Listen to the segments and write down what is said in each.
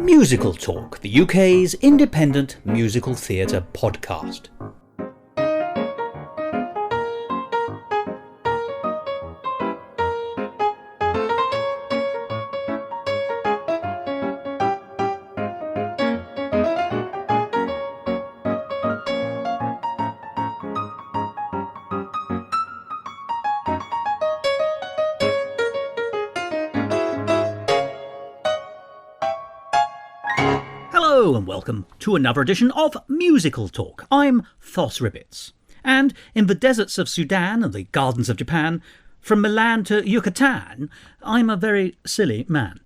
Musical Talk, the UK's independent musical theatre podcast. Hello and welcome to another edition of Musical Talk. I'm Thos, and in the deserts of Sudan and the gardens of Japan, from Milan to Yucatan, I'm a very silly man.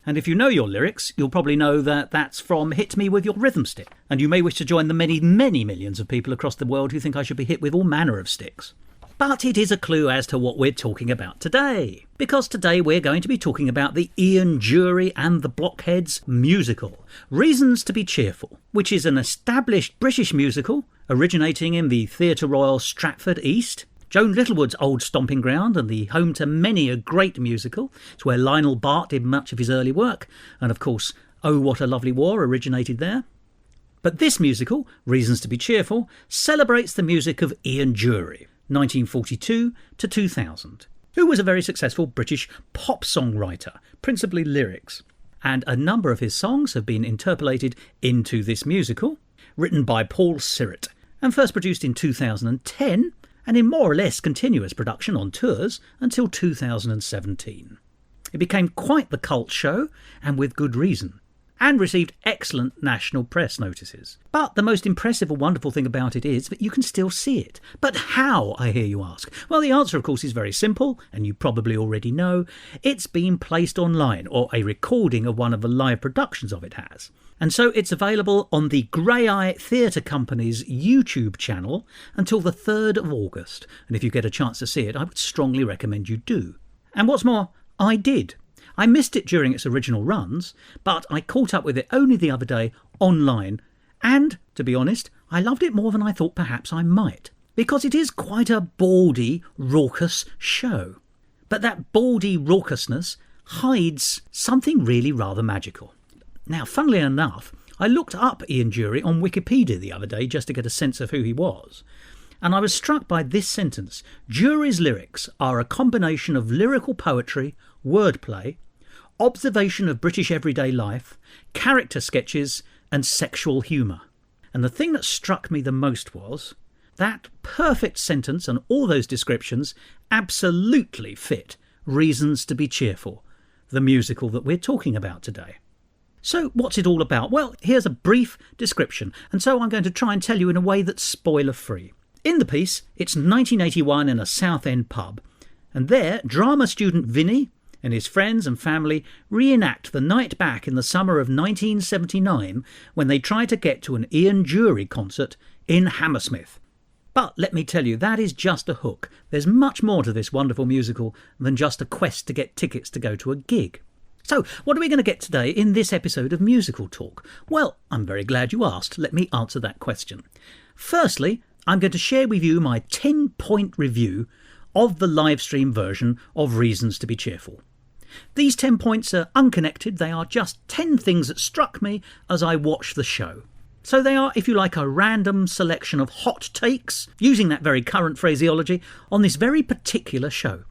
And if you know your lyrics, you'll probably know that that's from Hit Me With Your Rhythm Stick, and you may wish to join the many, many millions of people across the world who think I should be hit with all manner of sticks. But it is a clue as to what we're talking about today, because today we're going to be talking about the Ian Dury and the Blockheads musical, Reasons To Be Cheerful, which is an established British musical originating in the Theatre Royal Stratford East, Joan Littlewood's old stomping ground and the home to many a great musical. It's where Lionel Bart did much of his early work, and of course, Oh What a Lovely War originated there. But this musical, Reasons To Be Cheerful, celebrates the music of Ian Dury, 1942 to 2000, who was a very successful British pop songwriter, principally lyrics. And a number of his songs have been interpolated into this musical, written by Paul Sirrett, and first produced in 2010, and in more or less continuous production on tours until 2017. It became quite the cult show, and with good reason, and received excellent national press notices. But the most impressive or wonderful thing about it is that you can still see it. But how, I hear you ask? Well, the answer, of course, is very simple, and you probably already know. It's been placed online, or a recording of one of the live productions of it has. And so it's available on the Graeae Theatre Company's YouTube channel until the 3rd of August. And if you get a chance to see it, I would strongly recommend you do. And what's more, I did. I missed it during its original runs, but I caught up with it only the other day online, and, to be honest, I loved it more than I thought perhaps I might, because it is quite a baldy, raucous show. But that baldy raucousness hides something really rather magical. Now, funnily enough, I looked up Ian Dury on Wikipedia the other day just to get a sense of who he was, and I was struck by this sentence: Dury's lyrics are a combination of lyrical poetry, wordplay, observation of British everyday life, character sketches and sexual humour. And the thing that struck me the most was that perfect sentence and all those descriptions absolutely fit Reasons To Be Cheerful, the musical that we're talking about today. So what's it all about? Well, here's a brief description, and so I'm going to try and tell you in a way that's spoiler-free. In the piece, it's 1981 in a South End pub, and there drama student Vinnie and his friends and family reenact the night back in the summer of 1979 when they try to get to an Ian Dury concert in Hammersmith. But let me tell you, that is just a hook. There's much more to this wonderful musical than just a quest to get tickets to go to a gig. So, what are we going to get today in this episode of Musical Talk? Well, I'm very glad you asked. Let me answer that question. Firstly, I'm going to share with you my 10-point review of the live stream version of Reasons To Be Cheerful. These 10 points are unconnected. They are just 10 things that struck me as I watched the show. So they are, if you like, a random selection of hot takes, using that very current phraseology, on this very particular show.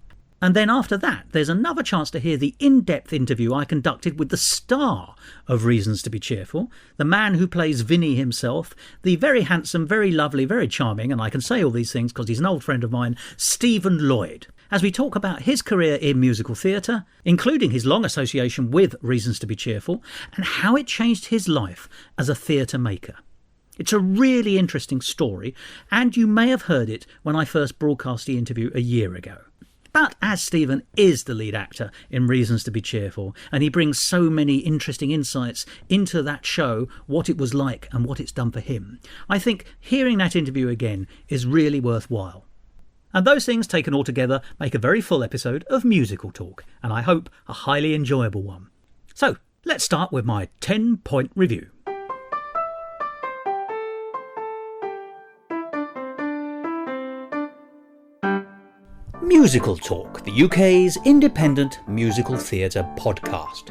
And then after that, there's another chance to hear the in-depth interview I conducted with the star of Reasons To Be Cheerful, the man who plays Vinnie himself, the very handsome, very lovely, very charming, and I can say all these things because he's an old friend of mine, Stephen Lloyd, as we talk about his career in musical theatre, including his long association with Reasons To Be Cheerful, and how it changed his life as a theatre maker. It's a really interesting story, and you may have heard it when I first broadcast the interview a year ago. But as Stephen is the lead actor in Reasons To Be Cheerful, and he brings so many interesting insights into that show, what it was like and what it's done for him, I think hearing that interview again is really worthwhile. And those things taken all together make a very full episode of Musical Talk, and I hope a highly enjoyable one. So, let's start with my 10-point review. Musical Talk, the UK's independent musical theatre podcast.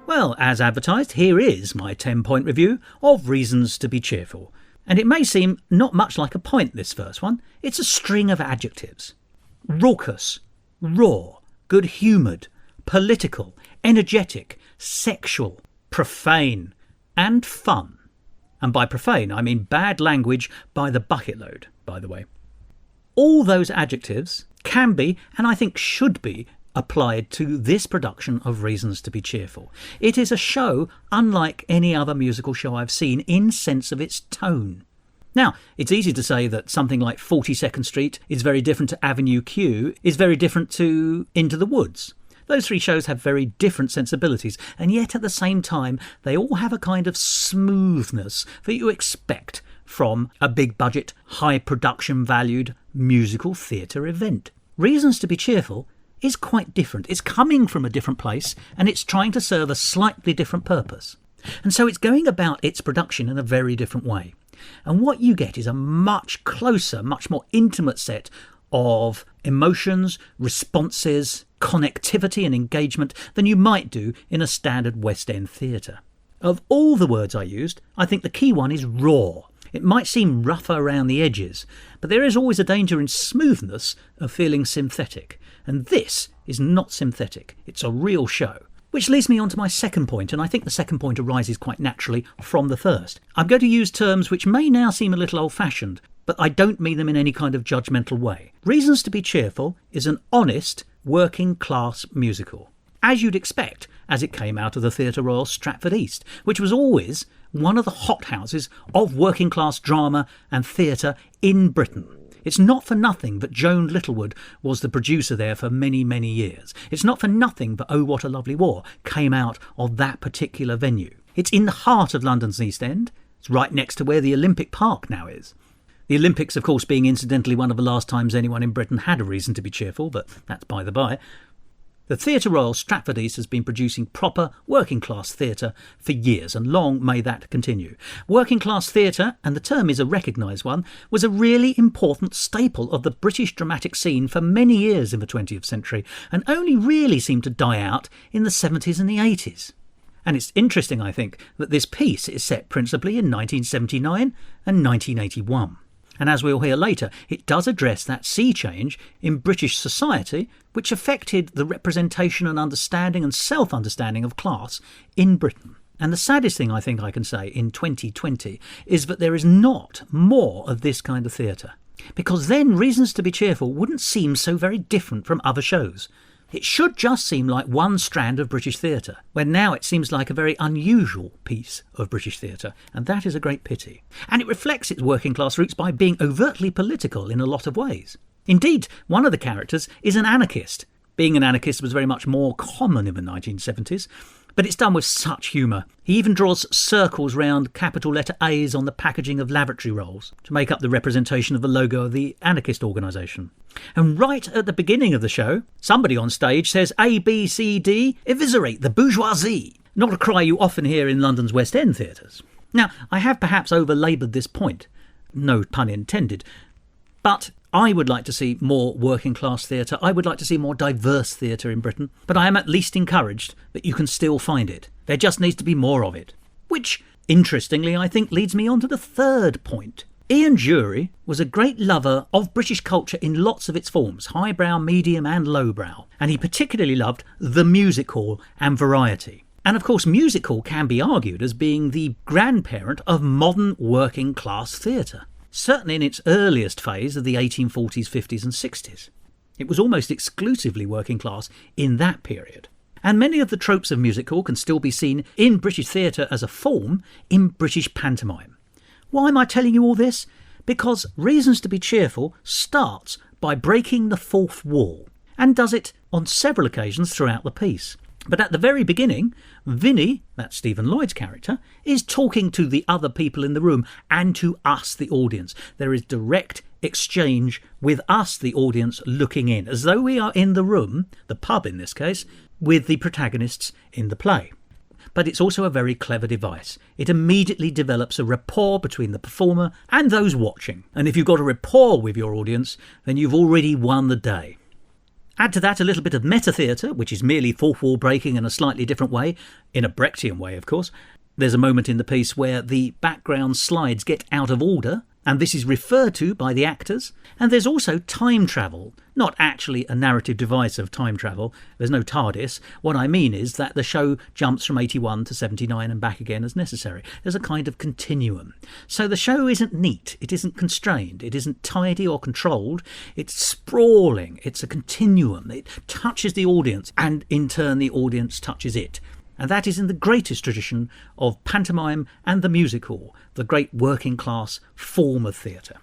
Well, as advertised, here is my 10-point review of Reasons to Be Cheerful. And it may seem not much like a point, this first one. It's a string of adjectives. Raucous, raw, good-humoured, political, energetic, sexual, profane, and fun. And by profane, I mean bad language by the bucket load, by the way. All those adjectives can be, and I think should be, applied to this production of Reasons to Be Cheerful. It is a show unlike any other musical show I've seen in sense of its tone. Now, it's easy to say that something like 42nd Street is very different to Avenue Q, is very different to Into the Woods. Those three shows have very different sensibilities, and yet at the same time, they all have a kind of smoothness that you expect from a big budget, high production valued musical theatre event. Reasons to Be Cheerful is quite different. It's coming from a different place, and it's trying to serve a slightly different purpose. And so it's going about its production in a very different way. And what you get is a much closer, much more intimate set of emotions, responses, connectivity and engagement than you might do in a standard West End theatre. Of all the words I used, I think the key one is raw. It might seem rougher around the edges, but there is always a danger in smoothness of feeling synthetic. And this is not synthetic. It's a real show. Which leads me on to my second point, and I think the second point arises quite naturally from the first. I'm going to use terms which may now seem a little old-fashioned, but I don't mean them in any kind of judgmental way. Reasons to Be Cheerful is an honest, working-class musical, as you'd expect, as it came out of the Theatre Royal Stratford East, which was always one of the hothouses of working-class drama and theatre in Britain. It's not for nothing that Joan Littlewood was the producer there for many, many years. It's not for nothing that Oh What a Lovely War came out of that particular venue. It's in the heart of London's East End. It's right next to where the Olympic Park now is. The Olympics, of course, being incidentally one of the last times anyone in Britain had a reason to be cheerful, but that's by the by. The Theatre Royal Stratford East has been producing proper working-class theatre for years, and long may that continue. Working-class theatre, and the term is a recognised one, was a really important staple of the British dramatic scene for many years in the 20th century, and only really seemed to die out in the 70s and the 80s. And it's interesting, I think, that this piece is set principally in 1979 and 1981. And as we'll hear later, it does address that sea change in British society which affected the representation and understanding and self-understanding of class in Britain. And the saddest thing I think I can say in 2020 is that there is not more of this kind of theatre. Because then Reasons to Be Cheerful wouldn't seem so very different from other shows. It should just seem like one strand of British theatre, when now it seems like a very unusual piece of British theatre, and that is a great pity. And it reflects its working class roots by being overtly political in a lot of ways. Indeed, one of the characters is an anarchist. Being an anarchist was very much more common in the 1970s, but it's done with such humour. He even draws circles round capital letter A's on the packaging of lavatory rolls to make up the representation of the logo of the anarchist organisation. And right at the beginning of the show, somebody on stage says A, B, C, D, eviscerate the bourgeoisie. Not a cry you often hear in London's West End theatres. Now, I have perhaps over-laboured this point, no pun intended, but I would like to see more working-class theatre. I would like to see more diverse theatre in Britain, but I am at least encouraged that you can still find it. There just needs to be more of it. Which, interestingly, I think leads me on to the third point. Ian Dury was a great lover of British culture in lots of its forms, highbrow, medium and lowbrow, and he particularly loved the music hall and variety. And of course, music hall can be argued as being the grandparent of modern working-class theatre. Certainly in its earliest phase of the 1840s, 50s and 60s. It was almost exclusively working class in that period. And many of the tropes of music hall can still be seen in British theatre as a form in British pantomime. Why am I telling you all this? Because Reasons to Be Cheerful starts by breaking the fourth wall, and does it on several occasions throughout the piece. But at the very beginning, Vinnie, that's Stephen Lloyd's character, is talking to the other people in the room and to us, the audience. There is direct exchange with us, the audience, looking in, as though we are in the room, the pub in this case, with the protagonists in the play. But it's also a very clever device. It immediately develops a rapport between the performer and those watching. And if you've got a rapport with your audience, then you've already won the day. Add to that a little bit of meta-theatre, which is merely fourth wall breaking in a slightly different way, in a Brechtian way, of course. There's a moment in the piece where the background slides get out of order, and this is referred to by the actors. And there's also time travel, not actually a narrative device of time travel. There's no TARDIS. What I mean is that the show jumps from 81 to 79 and back again as necessary. There's a kind of continuum. So the show isn't neat, it isn't constrained, it isn't tidy or controlled. It's sprawling, it's a continuum. It touches the audience, and in turn the audience touches it. And that is in the greatest tradition of pantomime and the music hall, the great working class form of theatre.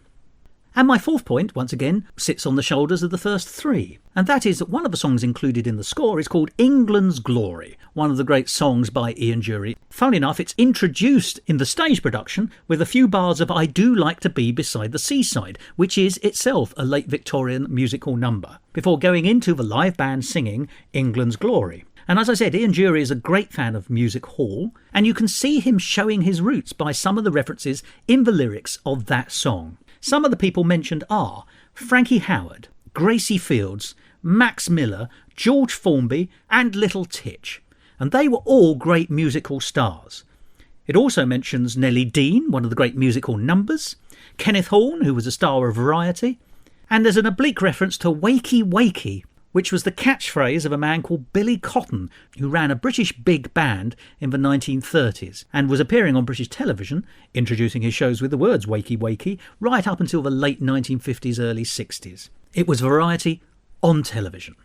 And my fourth point, once again, sits on the shoulders of the first three. And that is that one of the songs included in the score is called England's Glory, one of the great songs by Ian Dury. Funnily enough, it's introduced in the stage production with a few bars of I Do Like to Be Beside the Seaside, which is itself a late Victorian musical number, before going into the live band singing England's Glory. And as I said, Ian Dury is a great fan of music hall, and you can see him showing his roots by some of the references in the lyrics of that song. Some of the people mentioned are Frankie Howard, Gracie Fields, Max Miller, George Formby and Little Titch, and they were all great musical stars. It also mentions Nellie Dean, one of the great musical numbers, Kenneth Horne, who was a star of Variety, and there's an oblique reference to Wakey Wakey, which was the catchphrase of a man called Billy Cotton, who ran a British big band in the 1930s and was appearing on British television, introducing his shows with the words Wakey Wakey, right up until the late 1950s, early 60s. It was Variety on television.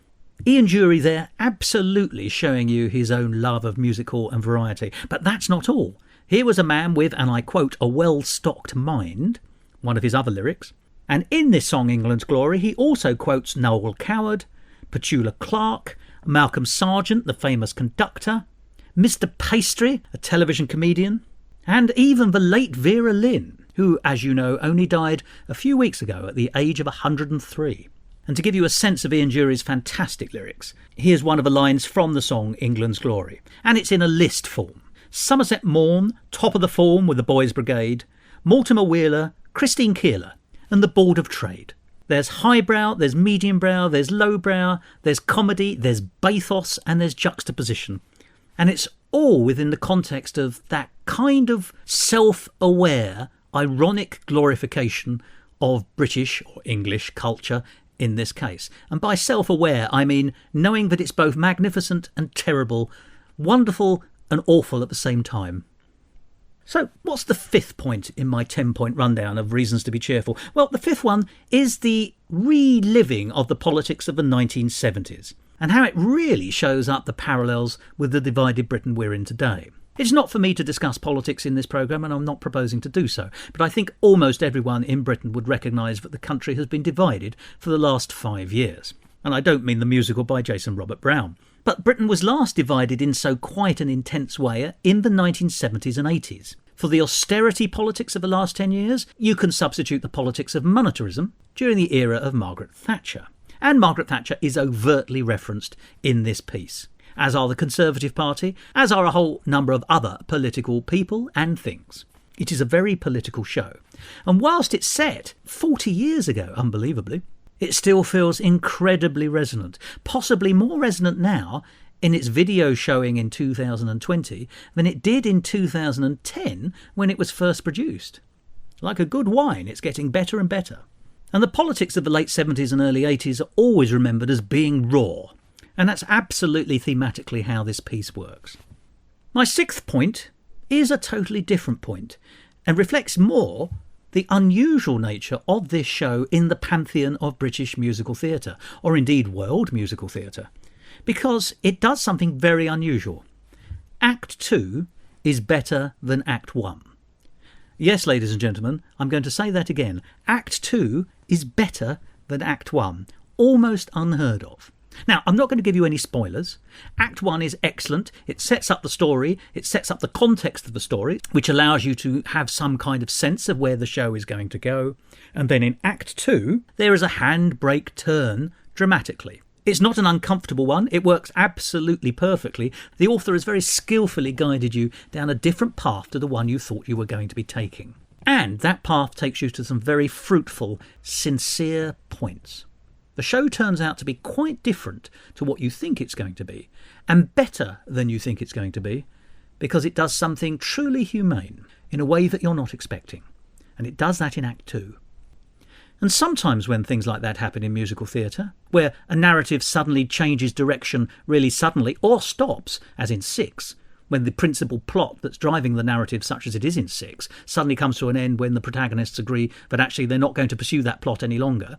Ian Dury there absolutely showing you his own love of music hall and variety. But that's not all. Here was a man with, and I quote, a well-stocked mind, one of his other lyrics. And in this song, England's Glory, he also quotes Noel Coward, Petula Clark, Malcolm Sargent, the famous conductor, Mr. Pastry, a television comedian, and even the late Vera Lynn, who, as you know, only died a few weeks ago at the age of 103. And to give you a sense of Ian Dury's fantastic lyrics, here's one of the lines from the song England's Glory, and it's in a list form. Somerset Maugham, top of the form with the Boys' Brigade, Mortimer Wheeler, Christine Keeler, and the Board of Trade. There's highbrow, there's medium brow, there's lowbrow, there's comedy, there's bathos, and there's juxtaposition. And it's all within the context of that kind of self-aware, ironic glorification of British or English culture in this case. And by self-aware, I mean knowing that it's both magnificent and terrible, wonderful and awful at the same time. So what's the fifth point in my 10-point rundown of Reasons to be Cheerful? Well, the fifth one is the reliving of the politics of the 1970s and how it really shows up the parallels with the divided Britain we're in today. It's not for me to discuss politics in this programme, and I'm not proposing to do so, but I think almost everyone in Britain would recognise that the country has been divided for the last 5 years. And I don't mean the musical by Jason Robert Brown. But Britain was last divided in so quite an intense way in the 1970s and 80s. For the austerity politics of the last 10 years, you can substitute the politics of monetarism during the era of Margaret Thatcher. And Margaret Thatcher is overtly referenced in this piece, as are the Conservative Party, as are a whole number of other political people and things. It is a very political show. And whilst it's set 40 years ago, unbelievably, it still feels incredibly resonant, possibly more resonant now in its video showing in 2020 than it did in 2010 when it was first produced. Like a good wine, it's getting better and better. And the politics of the late 70s and early 80s are always remembered as being raw. And that's absolutely thematically how this piece works. My sixth point is a totally different point and reflects more the unusual nature of this show in the pantheon of British musical theatre, or indeed world musical theatre, because it does something very unusual. Act 2 is better than Act 1. Yes, ladies and gentlemen, I'm going to say that again. Act 2 is better than Act 1, almost unheard of. Now, I'm not going to give you any spoilers. Act 1 is excellent. It sets up the story. It sets up the context of the story, which allows you to have some kind of sense of where the show is going to go. And then in Act 2, there is a handbrake turn dramatically. It's not an uncomfortable one. It works absolutely perfectly. The author has very skillfully guided you down a different path to the one you thought you were going to be taking. And that path takes you to some very fruitful, sincere points. the show turns out to be quite different to what you think it's going to be, and better than you think it's going to be, because it does something truly humane in a way that you're not expecting. And it does that in Act 2. And sometimes when things like that happen in musical theatre, where a narrative suddenly changes direction really suddenly, or stops, as in 6, when the principal plot that's driving the narrative, such as it is in 6, suddenly comes to an end when the protagonists agree that actually they're not going to pursue that plot any longer.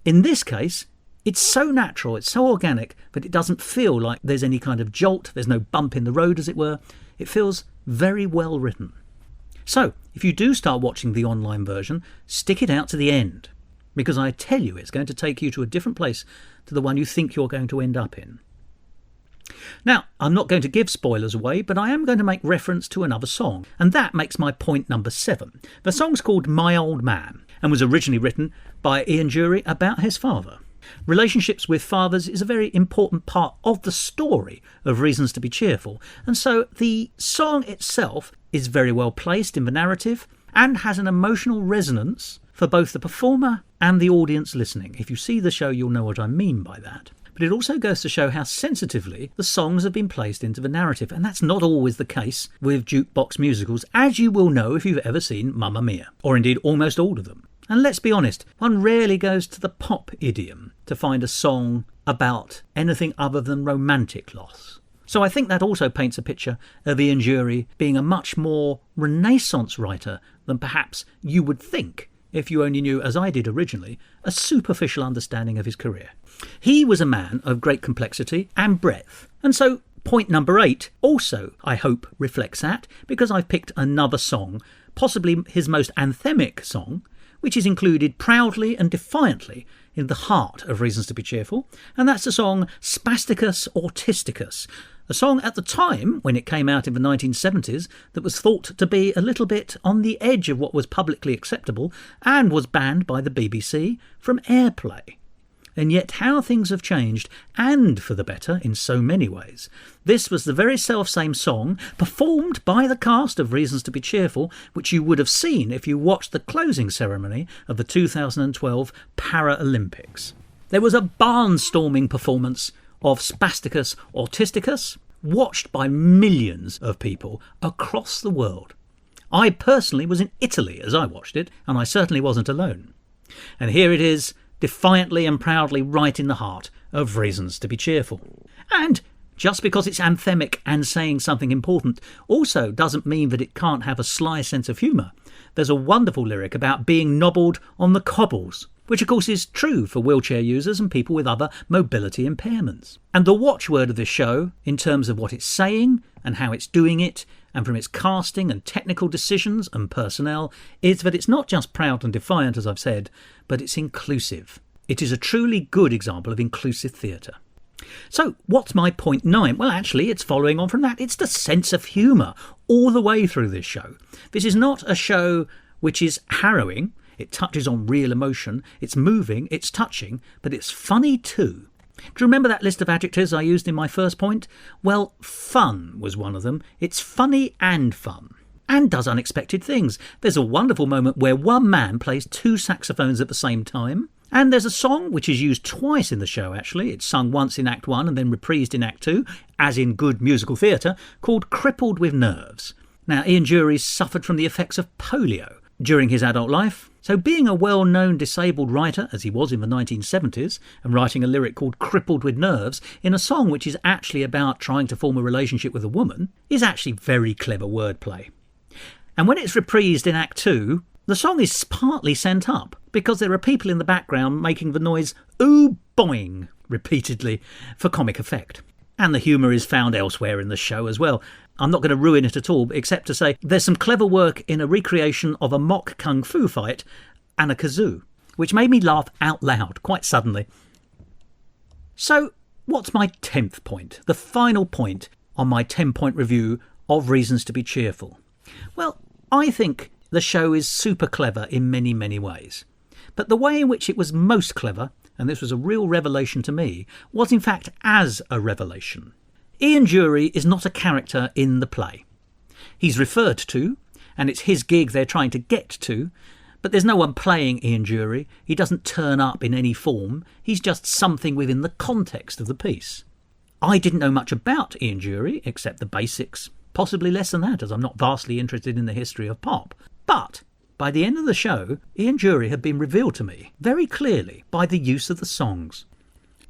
In this case, it's so natural, it's so organic, that it doesn't feel like there's any kind of jolt, there's no bump in the road, as it were. It feels very well written. So, if you do start watching the online version, stick it out to the end, because I tell you it's going to take you to a different place to the one you think you're going to end up in. Now, I'm not going to give spoilers away, but I am going to make reference to another song, and that makes my point number 7. The song's called My Old Man, and was originally written by Ian Dury about his father. Relationships with fathers is a very important part of the story of Reasons to Be Cheerful, and so the song itself is very well placed in the narrative and has an emotional resonance for both the performer and the audience listening. If you see the show, you'll know what I mean by that. But it also goes to show how sensitively the songs have been placed into the narrative, and that's not always the case with jukebox musicals, as you will know if you've ever seen Mamma Mia, or indeed almost all of them. And let's be honest, one rarely goes to the pop idiom to find a song about anything other than romantic loss. So I think that also paints a picture of Ian Dury being a much more Renaissance writer than perhaps you would think if you only knew, as I did originally, a superficial understanding of his career. He was a man of great complexity and breadth, and so point number 8 also, I hope, reflects that, because I've picked another song, possibly his most anthemic song, which is included proudly and defiantly in the heart of Reasons to Be Cheerful, and that's the song Spasticus Autisticus, a song at the time, when it came out in the 1970s, that was thought to be a little bit on the edge of what was publicly acceptable and was banned by the BBC from airplay. And yet how things have changed, and for the better in so many ways. This was the very self-same song performed by the cast of Reasons to Be Cheerful, which you would have seen if you watched the closing ceremony of the 2012 Paralympics. There was a barnstorming performance of Spasticus Autisticus, watched by millions of people across the world. I personally was in Italy as I watched it, and I certainly wasn't alone. And here it is, defiantly and proudly right in the heart of Reasons to Be Cheerful. And just because it's anthemic and saying something important also doesn't mean that it can't have a sly sense of humour. There's a wonderful lyric about being nobbled on the cobbles, which of course is true for wheelchair users and people with other mobility impairments. And the watchword of this show, in terms of what it's saying and how it's doing it, and from its casting and technical decisions and personnel, is that it's not just proud and defiant, as I've said, but it's inclusive. It is a truly good example of inclusive theatre. So what's my point 9? Well, actually, it's following on from that. It's the sense of humour all the way through this show. This is not a show which is harrowing. It touches on real emotion. It's moving, it's touching, but it's funny too. Do you remember that list of adjectives I used in my first point? Well, fun was one of them. It's funny and fun, and does unexpected things. There's a wonderful moment where one man plays 2 saxophones at the same time. And there's a song which is used twice in the show, actually. It's sung once in Act 1 and then reprised in Act 2, as in good musical theatre, called Crippled with Nerves. Now, Ian Dury suffered from the effects of polio during his adult life. So being a well-known disabled writer, as he was in the 1970s, and writing a lyric called Crippled with Nerves in a song which is actually about trying to form a relationship with a woman, is actually very clever wordplay. And when it's reprised in Act 2, the song is partly sent up, because there are people in the background making the noise "ooh boing" repeatedly for comic effect. And the humour is found elsewhere in the show as well. I'm not going to ruin it at all, except to say there's some clever work in a recreation of a mock kung fu fight and a kazoo, which made me laugh out loud quite suddenly. So what's my 10th point, the final point on my 10-point review of Reasons to Be Cheerful? Well, I think the show is super clever in many, many ways. But the way in which it was most clever, and this was a real revelation to me, was in fact as a revelation. Ian Dury is not a character in the play. He's referred to, and it's his gig they're trying to get to, But there's no one playing Ian Dury. He doesn't turn up in any form. He's just something within the context of the piece. I didn't know much about Ian Dury, except the basics, possibly less than that, as I'm not vastly interested in the history of pop. But by the end of the show, Ian Dury had been revealed to me very clearly by the use of the songs.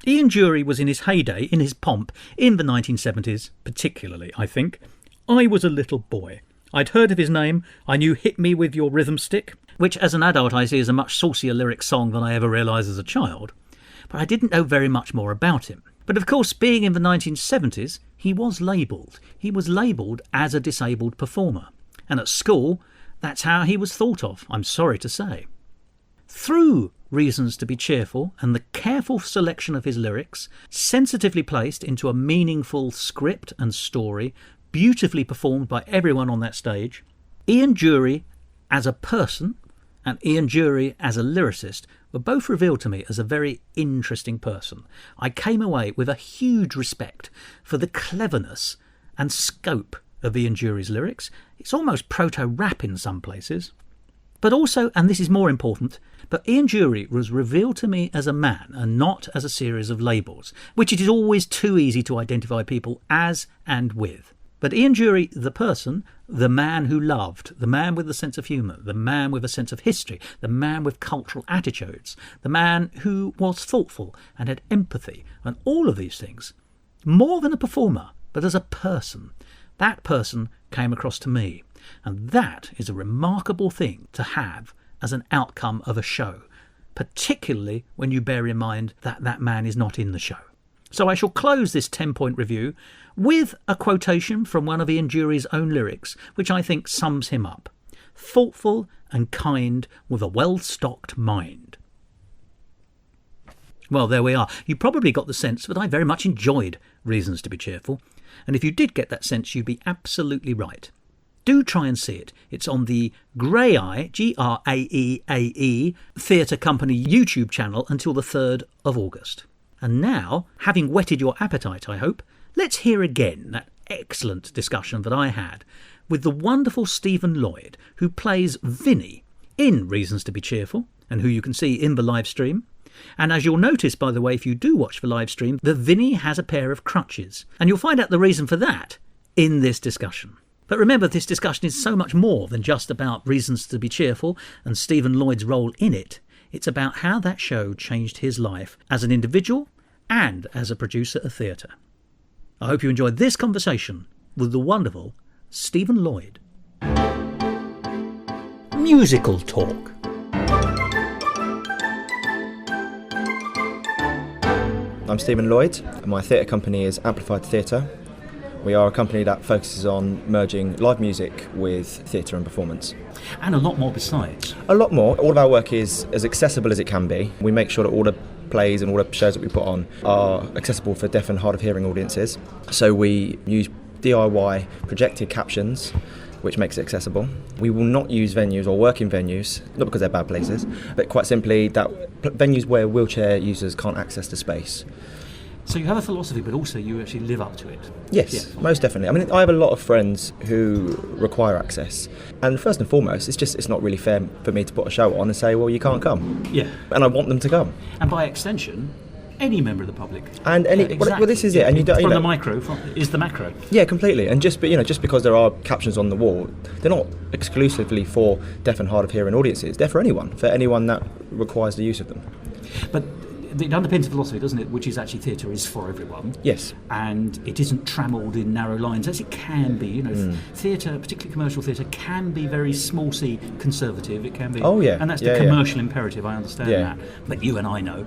Ian Dury was in his heyday, in his pomp, in the 1970s, particularly, I think. I was a little boy. I'd heard of his name. I knew Hit Me With Your Rhythm Stick, which as an adult I see is a much saucier lyric song than I ever realised as a child. But I didn't know very much more about him. But of course, being in the 1970s, he was labelled. He was labelled as a disabled performer. And at school, that's how he was thought of, I'm sorry to say. Through Reasons To Be Cheerful and the careful selection of his lyrics, sensitively placed into a meaningful script and story, beautifully performed by everyone on that stage, Ian Dury as a person and Ian Dury as a lyricist were both revealed to me as a very interesting person. I came away with a huge respect for the cleverness and scope of Ian Dury's lyrics. It's almost proto-rap in some places. But also, and this is more important, but Ian Dury was revealed to me as a man and not as a series of labels, which it is always too easy to identify people as and with. But Ian Dury, the person, the man who loved, the man with a sense of humour, the man with a sense of history, the man with cultural attitudes, the man who was thoughtful and had empathy, and all of these things, more than a performer, but as a person, that person came across to me. And that is a remarkable thing to have as an outcome of a show, particularly when you bear in mind that that man is not in the show. So I shall close this 10-point review with a quotation from one of Ian Dury's own lyrics, which I think sums him up. Thoughtful and kind with a well-stocked mind. Well, there we are. You probably got the sense that I very much enjoyed Reasons To Be Cheerful. And if you did get that sense, you'd be absolutely right. Do try and see it. It's on the Graeae, Graeae Theatre Company YouTube channel until the 3rd of August. And now, having whetted your appetite, I hope, let's hear again that excellent discussion that I had with the wonderful Stephen Lloyd, who plays Vinnie in Reasons To Be Cheerful, and who you can see in the live stream. And as you'll notice, by the way, if you do watch the live stream, that Vinnie has a pair of crutches. And you'll find out the reason for that in this discussion. But remember, this discussion is so much more than just about Reasons To Be Cheerful and Stephen Lloyd's role in it. It's about how that show changed his life as an individual and as a producer of theatre. I hope you enjoyed this conversation with the wonderful Stephen Lloyd. Musical Talk. I'm Stephen Lloyd, and my theatre company is Amplified Theatre. We are a company that focuses on merging live music with theatre and performance. And a lot more besides. A lot more. All of our work is as accessible as it can be. We make sure that all the plays and all the shows that we put on are accessible for deaf and hard of hearing audiences. So we use DIY projected captions, which makes it accessible. We will not use venues or work in venues, not because they're bad places, but quite simply that venues where wheelchair users can't access the space. So you have a philosophy, but also you actually live up to it. Yes, most definitely. I mean, I have a lot of friends who require access, and first and foremost, it's not really fair for me to put a show on and say, well, you can't come. Yeah. And I want them to come. And by extension, any member of the public. And any, exactly. Well, this is it. And you don't, from the micro is the macro. Yeah, completely. And just because there are captions on the wall, they're not exclusively for deaf and hard of hearing audiences. They're for anyone that requires the use of them. But it underpins the philosophy, doesn't it, which is actually theatre is for everyone. Yes. And it isn't trammelled in narrow lines, as it can be. Theatre, particularly commercial theatre, can be very small c conservative. It can be. Oh, yeah. And that's the commercial imperative, I understand that. But you and I know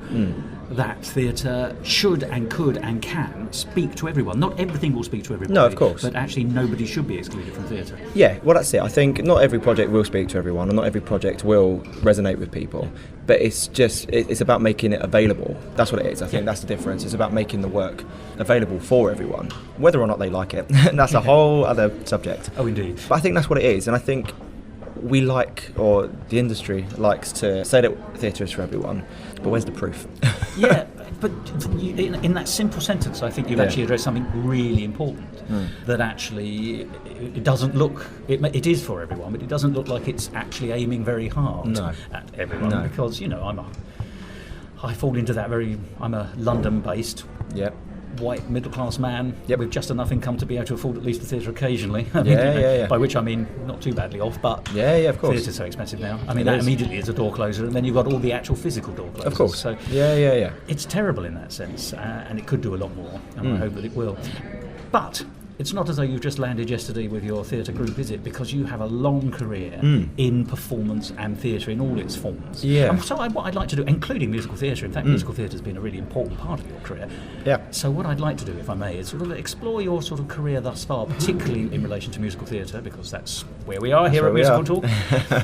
that theatre should and could and can speak to everyone. Not everything will speak to everybody. No, of course. But actually nobody should be excluded from theatre. Yeah, well, that's it. I think not every project will speak to everyone, and not every project will resonate with people. But it's about making it available. That's what it is. I think that's the difference. It's about making the work available for everyone, whether or not they like it. That's a whole other subject. Oh, indeed. But I think that's what it is. And I think we like, or the industry likes to say that theatre is for everyone, but where's the proof? Yeah, but in that simple sentence, I think you've actually addressed something really important. That actually it doesn't look, it is for everyone, but it doesn't look like it's actually aiming very hard at everyone, because I fall into that I'm a London-based white middle-class man with just enough income to be able to afford at least the theatre occasionally. By which I mean not too badly off, but of course. Theatre's so expensive now. I mean, that immediately is a door closer, and then you've got all the actual physical door closers. Of course. So it's terrible in that sense, and it could do a lot more, and I hope that it will. But it's not as though you've just landed yesterday with your theatre group, is it? Because you have a long career in performance and theatre in all its forms. Yeah. And so what I'd like to do, including musical theatre, in fact, musical theatre has been a really important part of your career. Yeah. So what I'd like to do, if I may, is sort of explore your sort of career thus far, particularly in relation to musical theatre, because that's where we are here at Musical Talk.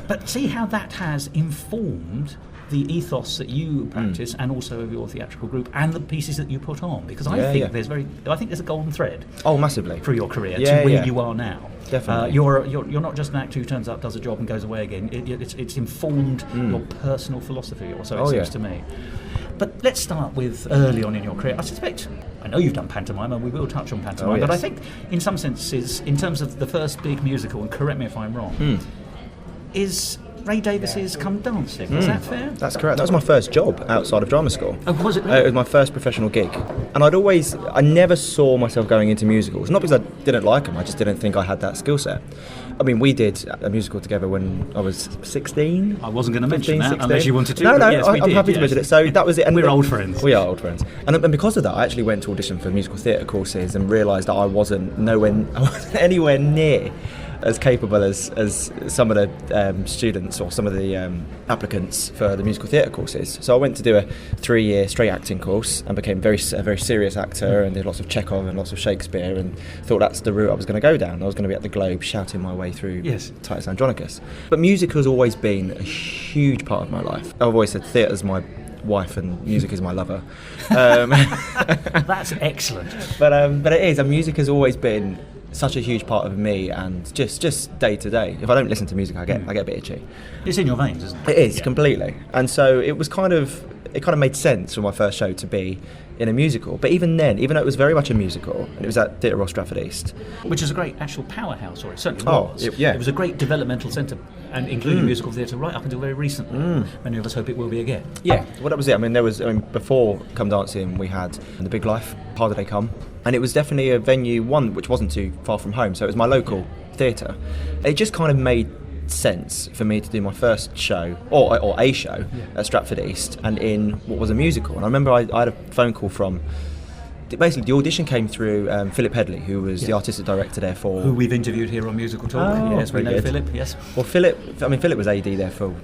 But see how that has informed the ethos that you practice, and also of your theatrical group, and the pieces that you put on, because I think there's a golden thread. Oh, massively. Through your career to where you are now. Definitely. You're not just an actor who turns up, does a job, and goes away again. It's informed your personal philosophy, or so it seems to me. But let's start with early on in your career. I know you've done pantomime, and we will touch on pantomime. But I think, in some senses, in terms of the first big musical, and correct me if I'm wrong, is Ray Davies's Come Dancing. Is that fair? That's correct. That was my first job outside of drama school. Oh, was it really? It was my first professional gig. And I never saw myself going into musicals. Not because I didn't like them, I just didn't think I had that skill set. I mean, we did a musical together when I was 16. I wasn't going to mention that 16. unless you wanted to. No, yes, I'm happy to mention it. So that was it. And we're old friends. We are old friends. And because of that, I actually went to audition for musical theatre courses and realised that I wasn't anywhere near as capable as some of the students or some of the applicants for the musical theatre courses. So I went to do a 3-year straight acting course and became a very serious actor and did lots of Chekhov and lots of Shakespeare, and thought that's the route I was going to go down. I was going to be at the Globe shouting my way through Titus Andronicus. But music has always been a huge part of my life. I've always said theatre's my wife and music is my lover. That's excellent. But it is, and music has always been such a huge part of me, and just day to day. If I don't listen to music, I get a bit itchy. It's in your veins, isn't it? It is, completely. And so it kind of made sense for my first show to be in a musical. But even then, even though it was very much a musical, and it was at Theatre Royal Stratford East, which is a great actual powerhouse, or it certainly was. It was a great developmental centre, and including musical theatre right up until very recently. Many of us hope it will be again. Yeah, well, that was it. I mean, before Come Dancing, we had The Big Life, Harder They Come, and it was definitely a venue, one which wasn't too far from home, so it was my local theatre. It just kind of made sense for me to do my first show, or a show, at Stratford East, and in what was a musical. And I remember I had a phone call from, basically the audition came through Philip Headley, who was the artistic director there for... Who we've interviewed here on Musical Talk. Yes, we know good. Philip, yes. Well, Philip was AD there for,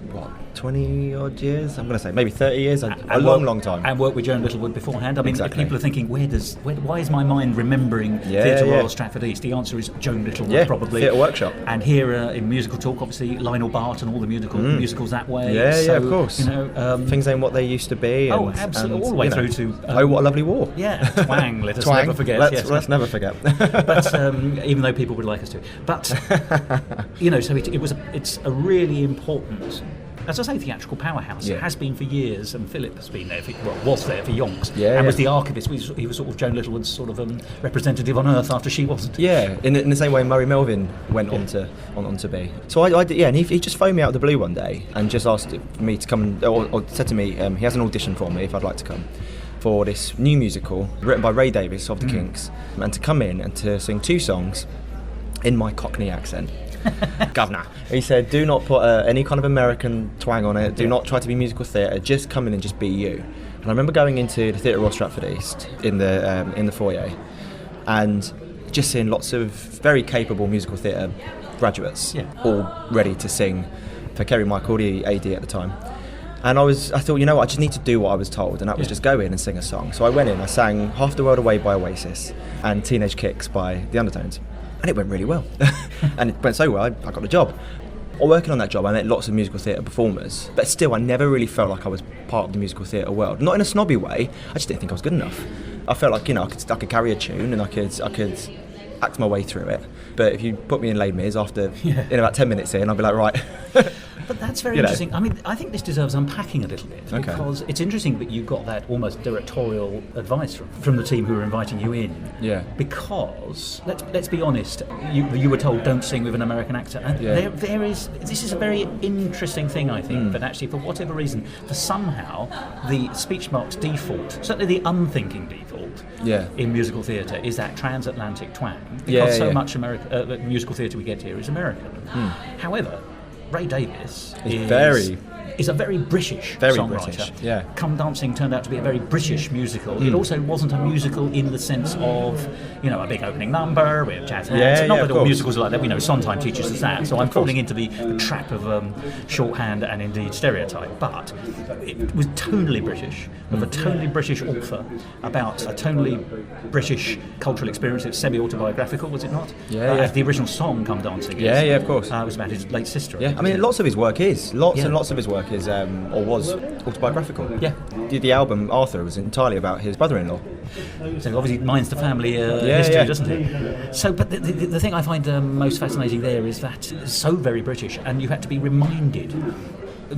20 odd years? I'm going to say maybe 30 years, a long time. And worked with Joan Littlewood beforehand. I mean, exactly. People are thinking, why is my mind remembering Theatre Royal Stratford East? The answer is Joan Littlewood, probably. Theatre Workshop. And here in Musical Talk, obviously, Lionel Bart and all the musicals that way. Yeah, of course. Things ain't what they used to be. Absolutely. All the way through to... Oh, What a Lovely War. Yeah, Twang, let us never forget. Let's never forget. But even though people would like us to. But, so it's a really important... As I say, theatrical powerhouse. It has been for years, and Philip has been there, was there for yonks, and was the archivist. He was sort of Joan Littlewood's sort of representative on Earth after she wasn't. Yeah, in the same way Murray Melvin went on to be. So I did, and he just phoned me out of the blue one day and just asked me to come, or said to me, he has an audition for me if I'd like to come for this new musical written by Ray Davies of the Kinks, and to come in and to sing 2 songs in my Cockney accent. Governor. He said, do not put any kind of American twang on it, do not try to be musical theatre, just come in and just be you. And I remember going into the Theatre Royal Stratford East in the foyer and just seeing lots of very capable musical theatre graduates all ready to sing for Kerry Michael, the AD at the time. And I thought, I just need to do what I was told, and that was just go in and sing a song. So I went in, I sang Half the World Away by Oasis and Teenage Kicks by The Undertones. And it went really well. And it went so well, I got the job. While working on that job, I met lots of musical theatre performers, but still, I never really felt like I was part of the musical theatre world. Not in a snobby way, I just didn't think I was good enough. I felt like, I could carry a tune, and I could act my way through it. But if you put me in Les Mis in about 10 minutes in, I'll be like, right. But that's very interesting. I mean, I think this deserves unpacking a little bit, because it's interesting that you got that almost directorial advice from the team who were inviting you in. Yeah. Because let's be honest, you were told don't sing with an American actor. And this is a very interesting thing, I think. But actually, for whatever reason, for somehow the speech marks default, certainly the unthinking default, in musical theatre is that transatlantic twang. Because so much musical theatre we get here is American. However, Ray Davies is a very British songwriter. British, Come Dancing turned out to be a very British musical. It also wasn't a musical in the sense of, a big opening number with jazz hands. Not that all musicals are like that. We know Sondheim teaches us that. So I'm falling into the trap of shorthand and indeed stereotype. But it was tonally British, with a tonally British author about a tonally British cultural experience. It's semi-autobiographical, was it not? As the original song, Come Dancing, of course. It was about his late sister. I mean, lots of his work is. Lots of his work is, or was, autobiographical. The album, Arthur, was entirely about his brother-in-law. So obviously mine's the family history, doesn't it? So, but the thing I find most fascinating there is that it's so very British, and you had to be reminded,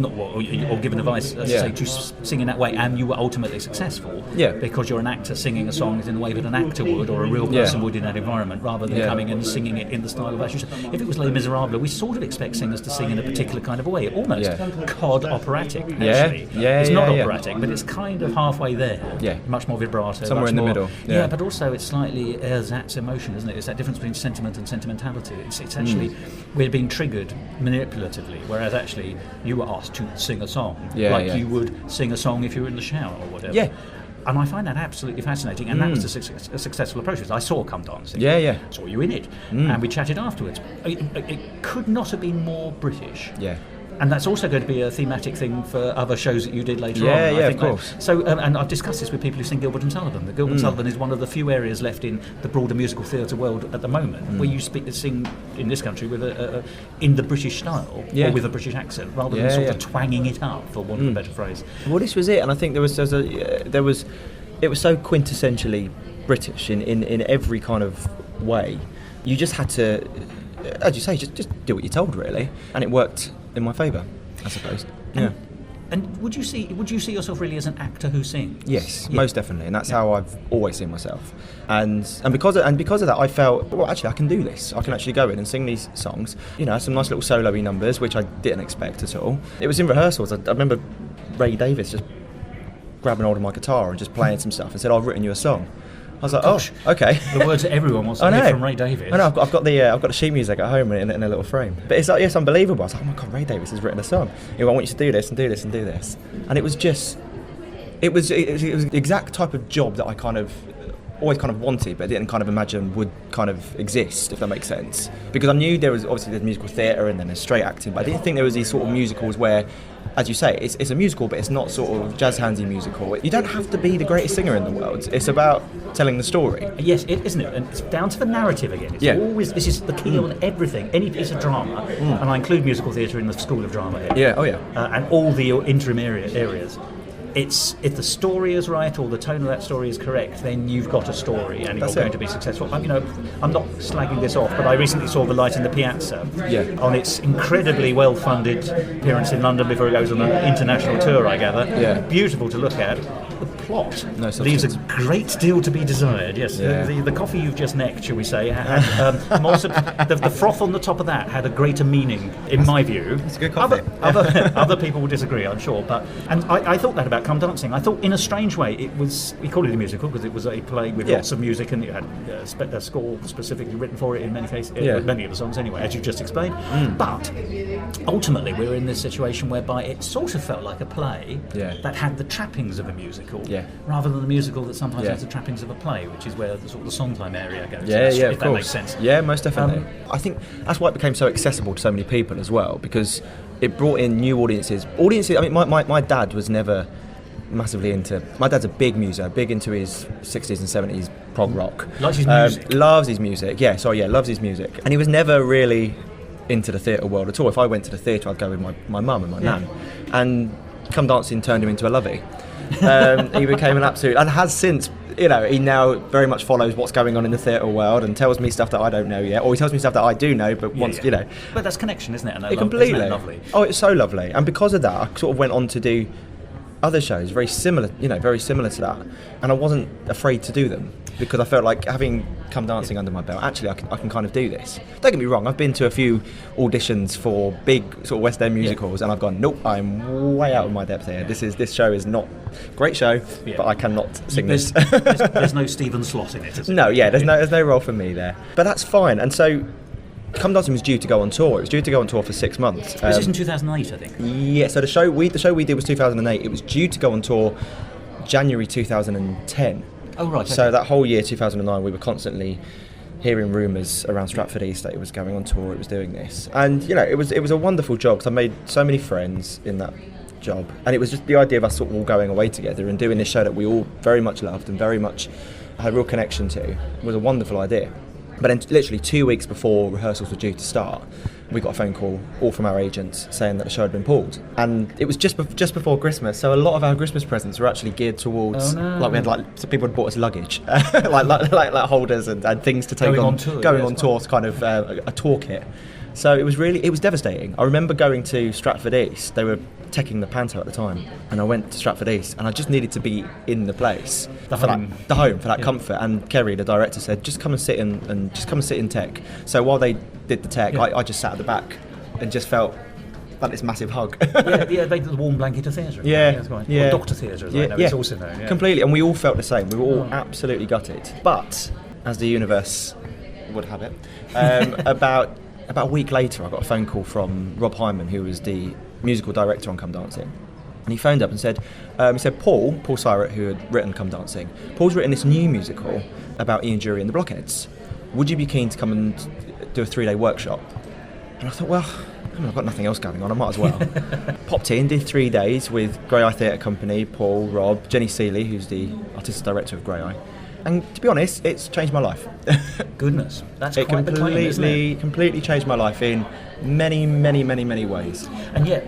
or given advice, say, to sing in that way, and you were ultimately successful. Because you're an actor singing a song in the way that an actor would, or a real person would in that environment, rather than coming and singing it in the style of, as you said. If it was Les Miserables, we sort of expect singers to sing in a particular kind of a way, almost cod operatic, actually. It's not operatic, but it's kind of halfway there. Much more vibrato. Somewhere in the middle. But also it's slightly ersatz emotion, isn't it? It's that difference between sentiment and sentimentality. It's actually, we're being triggered manipulatively, whereas actually you were asked to sing a song, you would sing a song if you were in the shower or whatever. And I find that absolutely fascinating, and that was a successful approach. I saw Come Dancing, saw you in it, and we chatted afterwards. It could not have been more British. And that's also going to be a thematic thing for other shows that you did later on. I think of course. So, and I've discussed this with people who sing Gilbert and Sullivan. That Gilbert and Sullivan is one of the few areas left in the broader musical theatre world at the moment where you sing in this country with in the British style or with a British accent, rather than sort of twanging it up, for want of a better phrase. Well, this was it, and I think it was so quintessentially British in every kind of way. You just had to, as you say, just do what you're told, really, and it worked in my favour, I suppose. And would you see yourself really as an actor who sings? Yes, most definitely, and that's how I've always seen myself. And because of that, I felt, well, actually, I can do this. I can actually go in and sing these songs. Some nice little solo-y numbers, which I didn't expect at all. It was in rehearsals. I remember Ray Davies just grabbing hold of my guitar and just playing some stuff and said, "I've written you a song." I was like, "Oh, okay." The words that everyone wants to hear from Ray Davies. I know. I've got the sheet music at home in a little frame. But it's like, it's unbelievable. I was like, "Oh my God, Ray Davies has written a song. I want you to do this and do this and do this." And it was the exact type of job that I always wanted, but didn't imagine would exist, if that makes sense. Because I knew there's musical theatre and then there's straight acting, but I didn't think there was these sort of musicals where, as you say, it's a musical, but it's not sort of jazz handsy musical. You don't have to be the greatest singer in the world. It's about telling the story. Yes, isn't it? And it's down to the narrative again. It's always, this is the key on everything, any piece of drama, and I include musical theatre in the School of Drama here. And all the interim areas. If the story is right or the tone of that story is correct, then you've got a story and you're going to be successful. I'm not slagging this off, but I recently saw The Light in the Piazza on its incredibly well-funded appearance in London before it goes on an international tour, I gather. Beautiful to look at. The plot leaves a great deal to be desired. Yes, the coffee you've just necked, shall we say, had the froth on the top of that had a greater meaning, in my view. It's a good coffee. Other people will disagree, I'm sure, and I thought that about Come Dancing. I thought, in a strange way, we called it a musical because it was a play with lots of music, and it had a score specifically written for it in many cases, many of the songs anyway, as you just explained. But ultimately, we were in this situation whereby it sort of felt like a play that had the trappings of a musical, rather than the musical that sometimes has the trappings of a play, which is where the sort of the Sondheim area goes. If that makes sense. Yeah, most definitely. I think that's why it became so accessible to so many people as well, because it brought in new audiences. I mean, my dad was never massively into. My dad's a big muser, big into his 60s and 70s prog rock. Likes his music. Loves his music. Loves his music. And he was never really into the theatre world at all. If I went to the theatre, I'd go with my mum and my nan. And Come Dancing turned him into a lovey. He became an absolute, and has since you know, he now very much follows what's going on in the theatre world and tells me stuff that I don't know yet, or he tells me stuff that I do know, but you know. But that's connection, isn't it? And completely. Isn't it lovely? Oh, it's so lovely. And because of that, I sort of went on to do other shows very similar to that, and I wasn't afraid to do them because I felt like, having Come Dancing under my belt, actually I can kind of do this. Don't get me wrong, I've been to a few auditions for big sort of West End musicals, and I've gone, nope, I'm way out of my depth here. This show is not a great show, but I cannot sing this. There's no Stephen Slott in it, is it? No, there's no role for me there, but that's fine. And so Come Dancing was due to go on tour. It was due to go on tour for 6 months. Was this in 2008, I think? Yeah, so the show we did was 2008. It was due to go on tour January 2010. Oh, right. Okay. So that whole year, 2009, we were constantly hearing rumours around Stratford East that it was going on tour, it was doing this. And, you know, it was a wonderful job because I made so many friends in that job. And it was just the idea of us sort of all going away together and doing this show that we all very much loved and very much had a real connection to. It was a wonderful idea. But then literally 2 weeks before rehearsals were due to start, we got a phone call, all from our agents, saying that the show had been pulled. And it was just before Christmas, so a lot of our Christmas presents were actually geared towards, like we had so people had bought us luggage, like holders and things to take on tour to kind of a tour kit. So it was devastating. I remember going to Stratford East. They were teching the Panto at the time, and I went to Stratford East, and I just needed to be in the place, the home for that comfort. And Kerry, the director, said, just come and sit in tech. So while they did the tech, I just sat at the back and just felt like this massive hug. They did the warm blanket of theatre. Or Doctor Theatre, as I know. It's also known. Yeah. Completely, and we all felt the same. We were all absolutely gutted. But as the universe would have it, about a week later, I got a phone call from Rob Hyman, who was the musical director on Come Dancing. And he phoned up and said, Paul Syrett, who had written Come Dancing, Paul's written this new musical about Ian Dury and the Blockheads. Would you be keen to come and do a 3-day workshop? And I thought, well, I've got nothing else going on, I might as well. Popped in, did 3 days with Graeae Theatre Company, Paul, Rob, Jenny Seeley, who's the artistic director of Graeae. And to be honest, it's changed my life. Goodness, that's quite the claim, isn't it? Completely changed my life in many, many, many, many ways. And yet,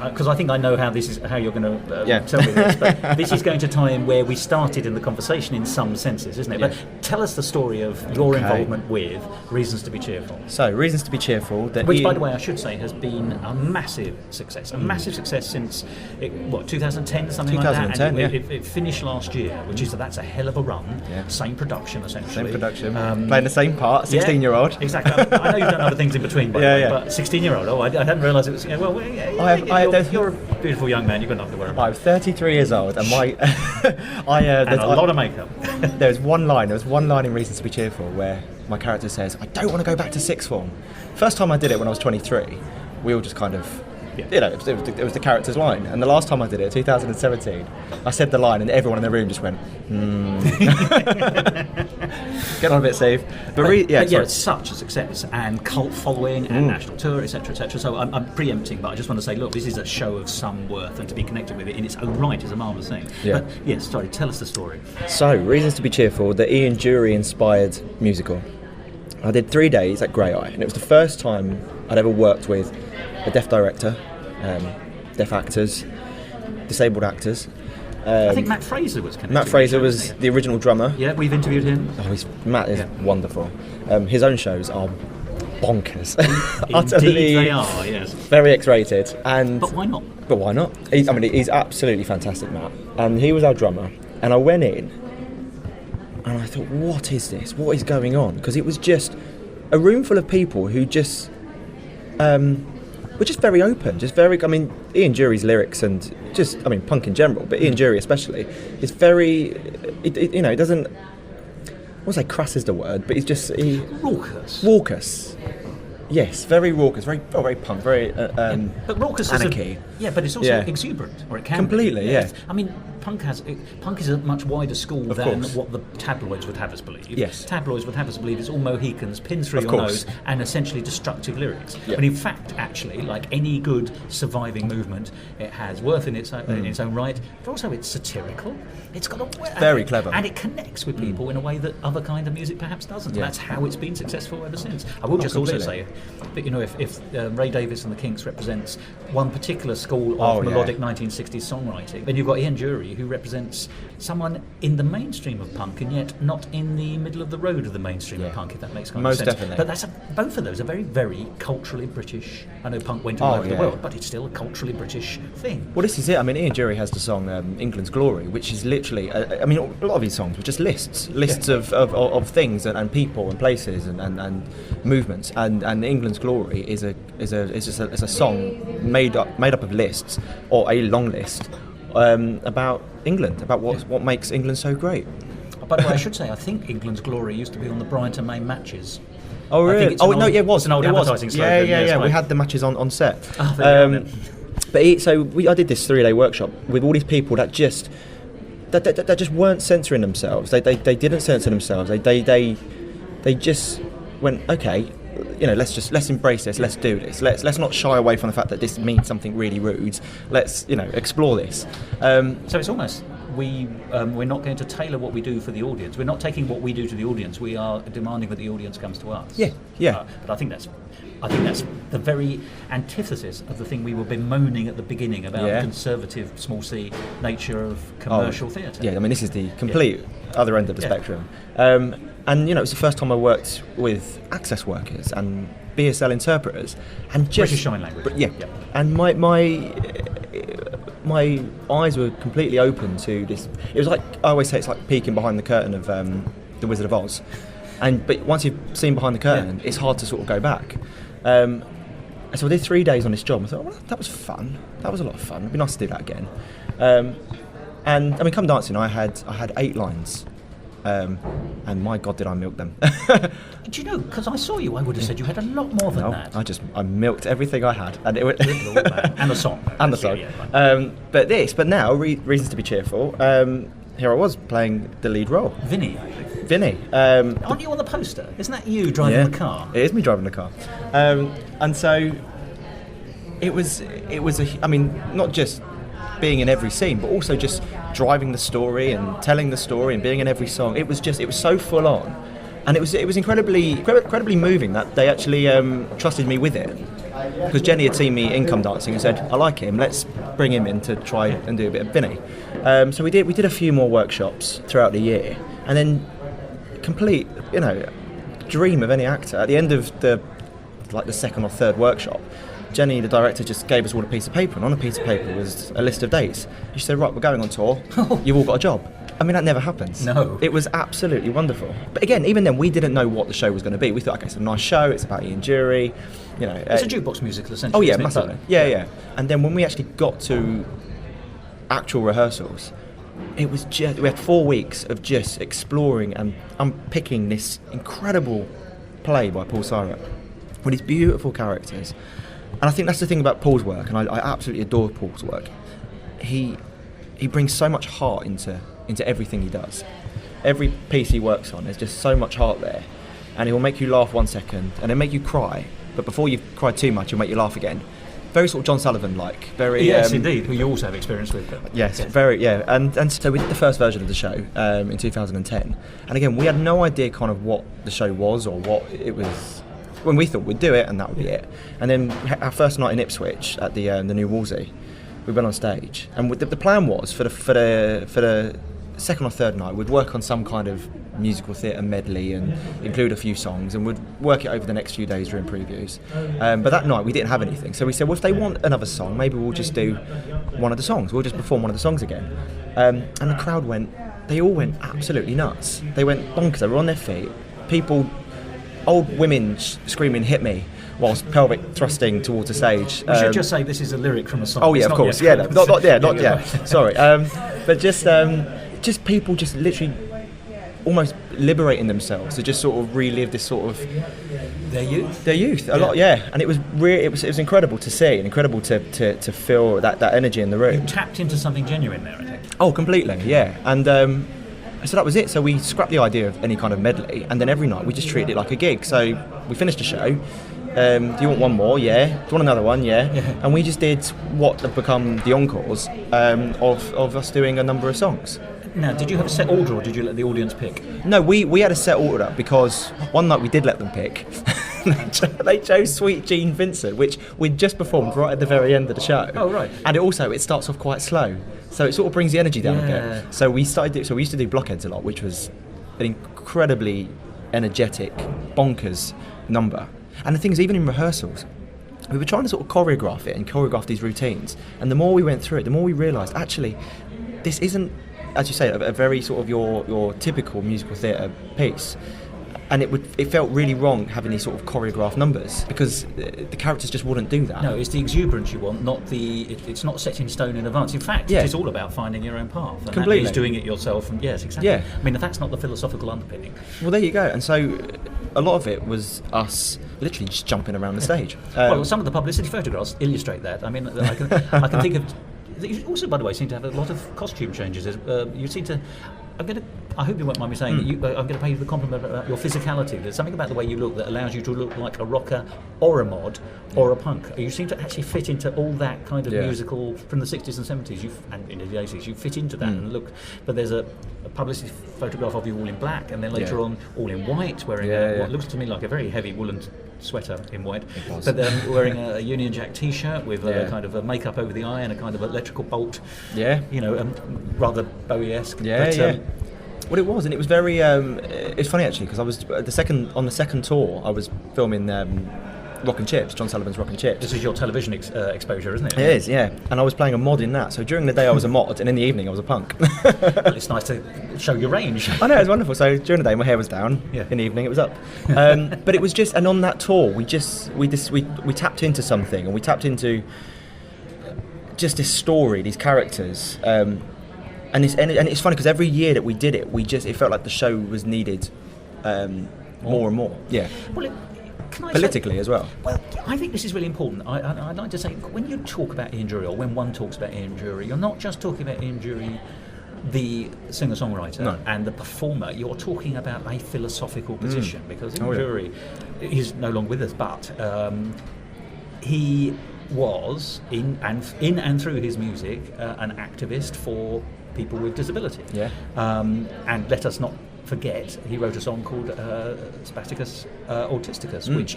because I think I know how you're going to tell me this, but this is going to tie in where we started in the conversation in some senses, isn't it? Yeah. But tell us the story of your involvement with Reasons To Be Cheerful. So, Reasons To Be Cheerful... Which, by the way, I should say, has been a massive success. A massive success since, 2010, something like that? 2010, it finished last year, which is that's a hell of a run. Yeah. Same production, essentially. Same production. Playing the same part, 16-year-old. Exactly. I know you've done other things in between, by the way, but 16-year-old, I hadn't realised it was... You're a beautiful young man. You've got nothing to worry about. I'm 33 years old, and my and a lot of makeup. There was one line in Reasons To Be Cheerful where my character says, "I don't want to go back to sixth form." First time I did it when I was 23, we all just kind of. It was the character's line, and the last time I did it, 2017, I said the line, and everyone in the room just went, Get on a bit, Steve. But it's such a success, and cult following, and national tour, etc., etc. So I'm preempting, but I just want to say, look, this is a show of some worth, and to be connected with it in its own right is a marvellous thing. Yeah. But tell us the story. So, Reasons To Be Cheerful, the Ian Dury-inspired musical. I did 3 days at Graeae, and it was the first time I'd ever worked with a deaf director, deaf actors, disabled actors. I think Matt Fraser was connected. Matt Fraser was the original drummer. Yeah, we've interviewed him. Matt is wonderful. His own shows are bonkers. Indeed they are, yes. Very X-rated. But why not? He's absolutely fantastic, Matt. And he was our drummer. And I went in, and I thought, what is this? What is going on? Because it was just a room full of people who just... were just very open, Ian Dury's lyrics and punk in general, but Ian Dury especially, is very, it doesn't, I won't say crass is the word, but raucous. Raucous. Yes, very raucous, very punk, very but raucous anarchy. But it's also exuberant, or it can completely, be. Yeah. Punk is a much wider school than what the tabloids would have us believe. Yes. Tabloids would have us believe it's all Mohicans, pins through your nose, and essentially destructive lyrics. Yeah. But in fact, actually, like any good surviving movement, it has worth in its own right, but also it's satirical. It's got very clever. And it connects with people in a way that other kind of music perhaps doesn't. Yeah. That's how it's been successful ever since. I will just also say that, if Ray Davies and the Kinks represents one particular school of melodic 1960s songwriting, then you've got Ian Dury you who represents someone in the mainstream of punk and yet not in the middle of the road of the mainstream of punk, if that makes kind of sense. Most definitely. But both of those are very, very culturally British. I know punk went all over the world, but it's still a culturally British thing. Well, this is it. I mean, Ian Dury has the song England's Glory, which is literally, I mean, a lot of his songs were just lists of things and people and places and movements. And England's Glory is a song made up of lists, or a long list, about England, about what makes England so great. By the way, I should say, I think England's Glory used to be on the Brighton Main matches. Oh, really? It was. It's an old advertising slogan. Yeah. We had the matches on set. Oh, there you go. But I did this 3-day workshop with all these people that just weren't censoring themselves. They didn't censor themselves. They just went, okay, let's embrace this. Let's do this. Let's not shy away from the fact that this means something really rude. Let's explore this. So it's almost we're not going to tailor what we do for the audience. We're not taking what we do to the audience. We are demanding that the audience comes to us. Yeah. But I think that's the very antithesis of the thing we were bemoaning at the beginning about the conservative, small c nature of commercial theatre. Yeah, I mean, this is the complete other end of the spectrum. And it was the first time I worked with access workers and BSL interpreters, and just British Sign Language. And my eyes were completely open to this. It was like, I always say, it's like peeking behind the curtain of The Wizard of Oz. But once you've seen behind the curtain, it's hard to sort of go back. So I did 3 days on this job. I thought, well, that was fun. That was a lot of fun. It'd be nice to do that again. And I mean, come dancing, I had 8 lines. And my God, did I milk them. Do you know, because I saw you, I would have said you had a lot more than that. I milked everything I had. And and the song. And the song. But now, Reasons To Be Cheerful, here I was playing the lead role. Vinnie. Aren't you on the poster? Isn't that you driving the car? It is me driving the car. And so it was not just being in every scene, but also just driving the story and telling the story and being in every song. It was so full on, and it was incredibly moving that they actually trusted me with it, because Jenny had seen me in Come Dancing and said, I like him, let's bring him in to try and do a bit of Vinnie. So we did a few more workshops throughout the year, and then complete dream of any actor, at the end of the second or third workshop, Jenny, the director, just gave us all a piece of paper, and on a piece of paper was a list of dates. She said, right, we're going on tour, you've all got a job. I mean, that never happens. No. It was absolutely wonderful. But again, even then, we didn't know what the show was going to be. We thought, okay, it's a nice show, it's about Ian Dury, It's a jukebox musical, essentially. Oh yeah, massively. Yeah. And then when we actually got to actual rehearsals, it was we had 4 weeks of just exploring and unpicking this incredible play by Paul Sirott with these beautiful characters. And I think that's the thing about Paul's work, and I absolutely adore Paul's work. He brings so much heart into everything he does. Every piece he works on, there's just so much heart there, and he will make you laugh 1 second and then make you cry, but before you've cried too much, he'll make you laugh again. Very sort of John Sullivan-like. Very. Yes, indeed. Who you also have experience with. Yes, very. Yeah, and so we did the first version of the show in 2010, and again, we had no idea kind of what the show was or what it was. When we thought we'd do it and that would be it. And then our first night in Ipswich at the new Wolsey, we went on stage, and the plan was for the second or third night we'd work on some kind of musical theatre medley and include a few songs, and we'd work it over the next few days during previews. But that night we didn't have anything, so we said, well, if they want another song, maybe we'll just do one of the songs. We'll just perform one of the songs again. And the crowd they all went absolutely nuts. They went bonkers. They were on their feet. People. Old women screaming, hit me, whilst pelvic thrusting towards the stage. We should just say this is a lyric from a song. Oh yeah, of course. Yeah, not sorry. But just people just literally almost liberating themselves to just sort of relive this sort of their youth. A lot, yeah. And it was it was incredible to see, and incredible to feel that energy in the room. You tapped into something genuine there, I think. Oh, completely, yeah. And so that was it. So we scrapped the idea of any kind of medley, and then every night we just treated it like a gig. So we finished the show. Do you want one more? Yeah. Do you want another one? Yeah. And we just did what have become the encores of us doing a number of songs. Now, did you have a set order, or did you let the audience pick? No, we had a set order, because one night we did let them pick. they chose Sweet Jean Vincent, which we'd just performed right at the very end of the show. Oh, right. And it starts off quite slow, so it sort of brings the energy down a bit. So we used to do blockheads a lot, which was an incredibly energetic, bonkers number. And the thing is, even in rehearsals, we were trying to sort of choreograph it and choreograph these routines. And the more we went through it, the more we realised, actually, this isn't, as you say, a very sort of your typical musical theatre piece. And it felt really wrong having these sort of choreographed numbers, because the characters just wouldn't do that. No, it's the exuberance you want, not it's not set in stone in advance. In fact, it's all about finding your own path. And completely. That is doing it yourself. And yes, exactly. Yeah. I mean, that's not the philosophical underpinning. Well, there you go. And so a lot of it was us literally just jumping around the stage. Well, some of the publicity photographs illustrate that. I mean, I can think of. You also, by the way, seem to have a lot of costume changes. You seem to. I hope you won't mind me saying that I'm going to pay you the compliment about your physicality. There's something about the way you look that allows you to look like a rocker or a mod or a punk. You seem to actually fit into all that kind of musical from the 60s and 70s and into the 80s. You fit into that and look. But there's a publicity photograph of you all in black, and then later on all in white, wearing what looks to me like a very heavy woolen sweater in white, but wearing a Union Jack T-shirt with a kind of a makeup over the eye and a kind of electrical bolt. Yeah, rather Bowie-esque. Well, it was, and it was very. It's funny actually, because I was on the second tour. I was filming Rock and Chips, John Sullivan's Rock and Chips. This is your television exposure, isn't it? It is, yeah. And I was playing a mod in that. So during the day I was a mod, and in the evening I was a punk. Well, it's nice to show your range. I know, it was wonderful. So during the day my hair was down. Yeah. In the evening it was up. But it was just, and on that tour we tapped into something, and we tapped into just this story, these characters. And it's funny because every year that we did it, it felt like the show was needed more and more. Yeah. Well, politically as well. Well, I think this is really important. I'd like to say, when you talk about Ian Dury, or when one talks about Ian Dury, you're not just talking about Ian Dury, the singer-songwriter and the performer. You're talking about a philosophical position, because Ian Dury is no longer with us, but he was in and through his music an activist for people with disability. Yeah. And let us not forget, he wrote a song called Spasticus Autisticus, which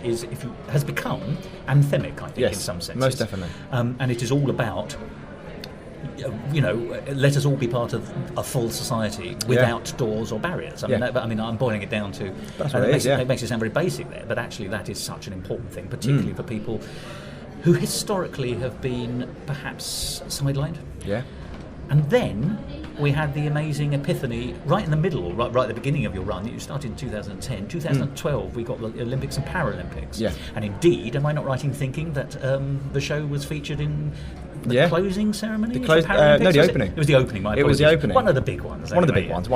has become anthemic, I think, in some senses. Most definitely. And it is all about, let us all be part of a full society without doors or barriers. I'm boiling it down to. That's what it makes it sound very basic there, but actually that is such an important thing, particularly for people who historically have been perhaps sidelined. Yeah. And then we had the amazing epiphany right in the middle, right at the beginning of your run. You started in 2010. 2012, we got the Olympics and Paralympics. Yeah. And indeed, am I not right in thinking that the show was featured in the closing ceremony? The opening. It was the opening, my apologies. It was the opening. One of the big ones. One of the big ones.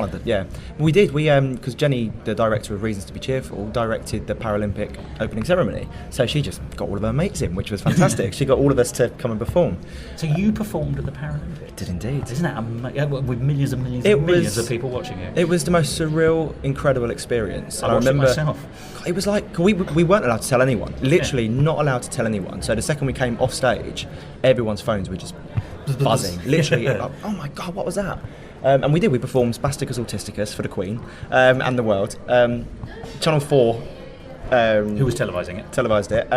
We did. Because Jenny, the director of Reasons To Be Cheerful, directed the Paralympic opening ceremony. So she just got all of her mates in, which was fantastic. She got all of us to come and perform. So you performed at the Paralympics? Did indeed. Isn't that amazing? With millions and millions and millions of people watching it. It was the most surreal, incredible experience. I remember it myself. It was like, we weren't allowed to tell anyone. Literally not allowed to tell anyone. So the second we came off stage, everyone's phones were just buzzing. Literally, like, oh my God, what was that? And we did. We performed Spasticus Autisticus for the Queen and the world. Channel 4... who was televising it? Televised it,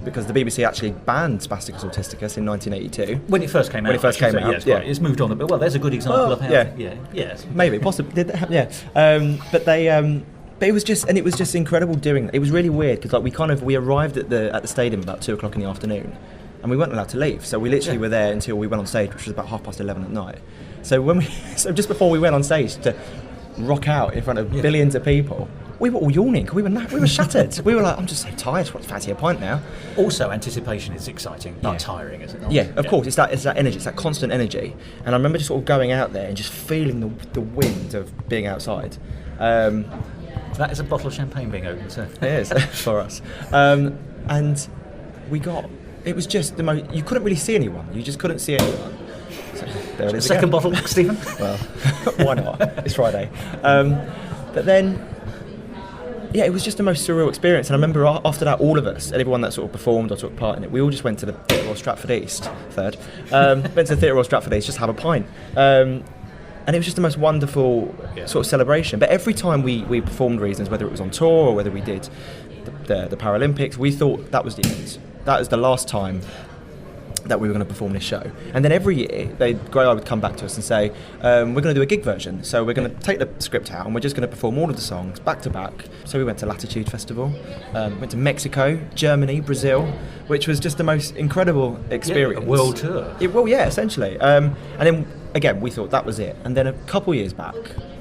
because the BBC actually banned Spasticus Autisticus in 1982. When it first came out. It's moved on a bit. Well, there's a good example of how... Yes. Maybe, possibly. But it was just incredible doing that. It was really weird, because we arrived at the stadium about 2:00 in the afternoon, and we weren't allowed to leave. So we literally were there until we went on stage, which was about 11:30 at night. So just before we went on stage to rock out in front of billions of people, we were all yawning. We were shattered. We were like, I'm just so tired. Fancy a pint now. Also, anticipation is exciting, but tiring, is it not? Yeah, of course. It's that energy. It's that constant energy. And I remember just sort of going out there and just feeling the wind of being outside. That is a bottle of champagne being opened, sir. It is for us. And we got. It was just the most. You couldn't really see anyone. You just couldn't see anyone. So there it is. Second bottle, Stephen. Well, why not? It's Friday. But then. Yeah, it was just the most surreal experience. And I remember after that, all of us, everyone that sort of performed or took part in it, we all just went to the Theatre Royal Stratford East, went to the Theatre Royal Stratford East, just have a pint. And it was just the most wonderful sort of celebration. But every time we performed Reasons, whether it was on tour or whether we did the Paralympics. We thought that was the end. That was the last time that we were going to perform this show. And then every year, Graeae would come back to us and say, we're going to do a gig version. So we're going to take the script out and we're just going to perform all of the songs back to back. So we went to Latitude Festival, went to Mexico, Germany, Brazil, which was just the most incredible experience. Yeah, a world tour. Essentially. And then, again, we thought that was it. And then a couple years back,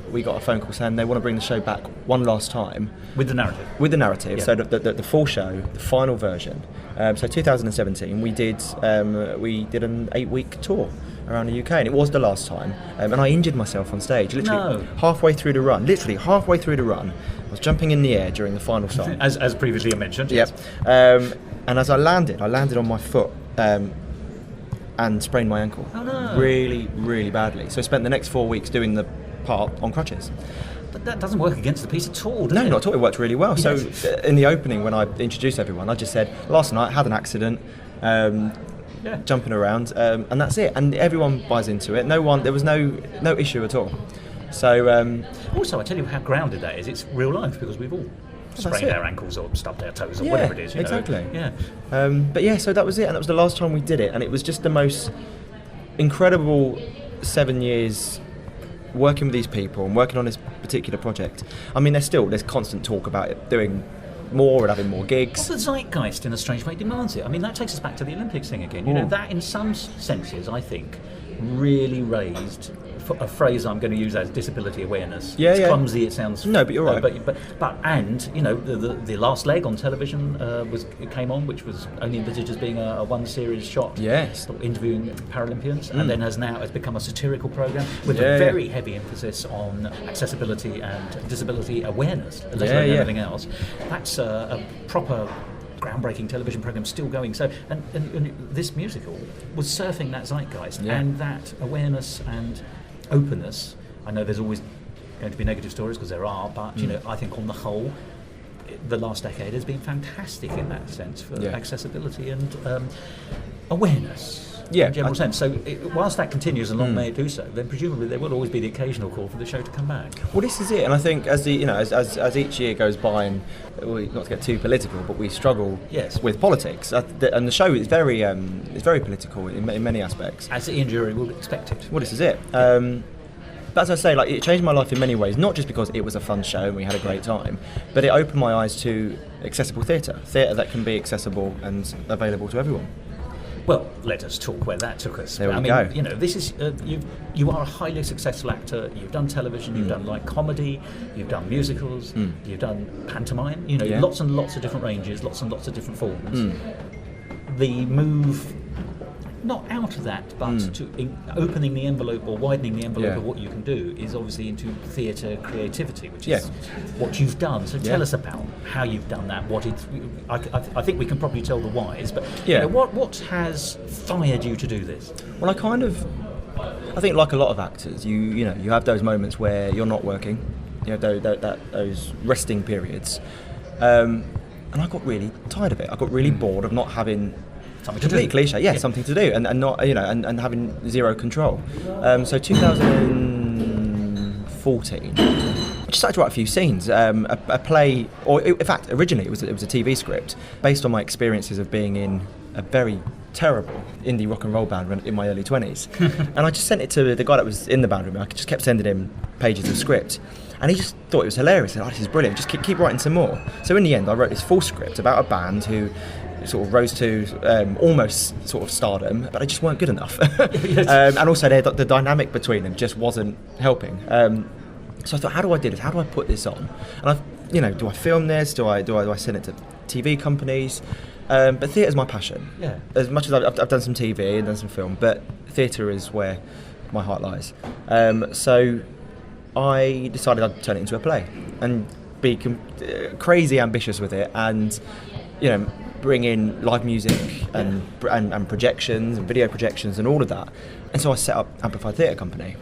we got a phone call saying they want to bring the show back one last time. With the narrative? With the narrative, yeah. So the full show, the final version. So 2017, we did an 8-week tour around the UK, and it was the last time. And I injured myself on stage, literally halfway through the run. I was jumping in the air during the final song. As previously mentioned, yes. Yep. And as I landed on my foot and sprained my ankle. Oh no. Really, really badly. So I spent the next 4 weeks doing the part on crutches. But that doesn't work against the piece at all, does it? No, not at all. It worked really well. Yes. So in the opening, when I introduced everyone, I just said, last night I had an accident, jumping around, and that's it. And everyone buys into it. There was no issue at all. So also, I tell you how grounded that is. It's real life, because we've all sprained our ankles or stubbed our toes or whatever it is. Exactly. Yeah. But yeah, so that was it, and that was the last time we did it, and it was just the most incredible 7 years working with these people and working on this particular project. I mean, there's constant talk about it, doing more and having more gigs. Well, the zeitgeist, in a strange way, demands it. I mean, that takes us back to the Olympics thing again. You know, that in some senses, I think, really raised a phrase I'm going to use as disability awareness. It's clumsy, it sounds. No, but you're right. But and you know, the last leg on television came on, which was only envisaged as being a one series shot. Yes. Interviewing Paralympians, and then has become a satirical program with a very heavy emphasis on accessibility and disability awareness, let alone anything else. That's a proper groundbreaking television program still going. So and this musical was surfing that zeitgeist and that awareness and openness. I know there's always going to be negative stories, because there are, but you know, I think on the whole the last decade has been fantastic in that sense for accessibility and awareness. In general sense. So whilst that continues, and long may it do so, then presumably there will always be the occasional call for the show to come back. Well, this is it, and I think as each year goes by, and not to get too political, but we struggle with politics, and the show is very political in many aspects. As the Ian Jury will expect it. Well, this is it. But as I say, like, it changed my life in many ways, not just because it was a fun show and we had a great time, but it opened my eyes to accessible theatre that can be accessible and available to everyone. Well, let us talk where that took us. There we go. You know, this is you are a highly successful actor. You've done television, you've done light comedy, you've done musicals, you've done pantomime. You know, lots and lots of different ranges, lots and lots of different forms. The move, not out of that, but to opening the envelope or widening the envelope of what you can do, is obviously into theatre creativity, which is what you've done. So tell us about how you've done that. I think we can probably tell the whys, but you know, what has fired you to do this? Well, I think like a lot of actors, you have those moments where you're not working, you know, those resting periods, and I got really tired of it. I got really bored of not having. Complete cliche, something to do, and not, you know, and having zero control. So 2014, I just started to write a few scenes. A play, or in fact, originally it was a TV script based on my experiences of being in a very terrible indie rock and roll band in my early 20s, and I just sent it to the guy that was in the band with me. I just kept sending him pages of script. And he just thought it was hilarious. He said, this is brilliant, just keep writing some more. So in the end, I wrote this full script about a band who sort of rose to almost sort of stardom, but they just weren't good enough. And also the dynamic between them just wasn't helping. So I thought, how do I do this? How do I put this on? And do I film this? Do I send it to TV companies? But theatre's my passion. Yeah. As much as I've done some TV and done some film, but theatre is where my heart lies. So I decided I'd turn it into a play and be crazy ambitious with it, and you know, bring in live music and projections and video projections and all of that. And so I set up Amplified Theatre Company.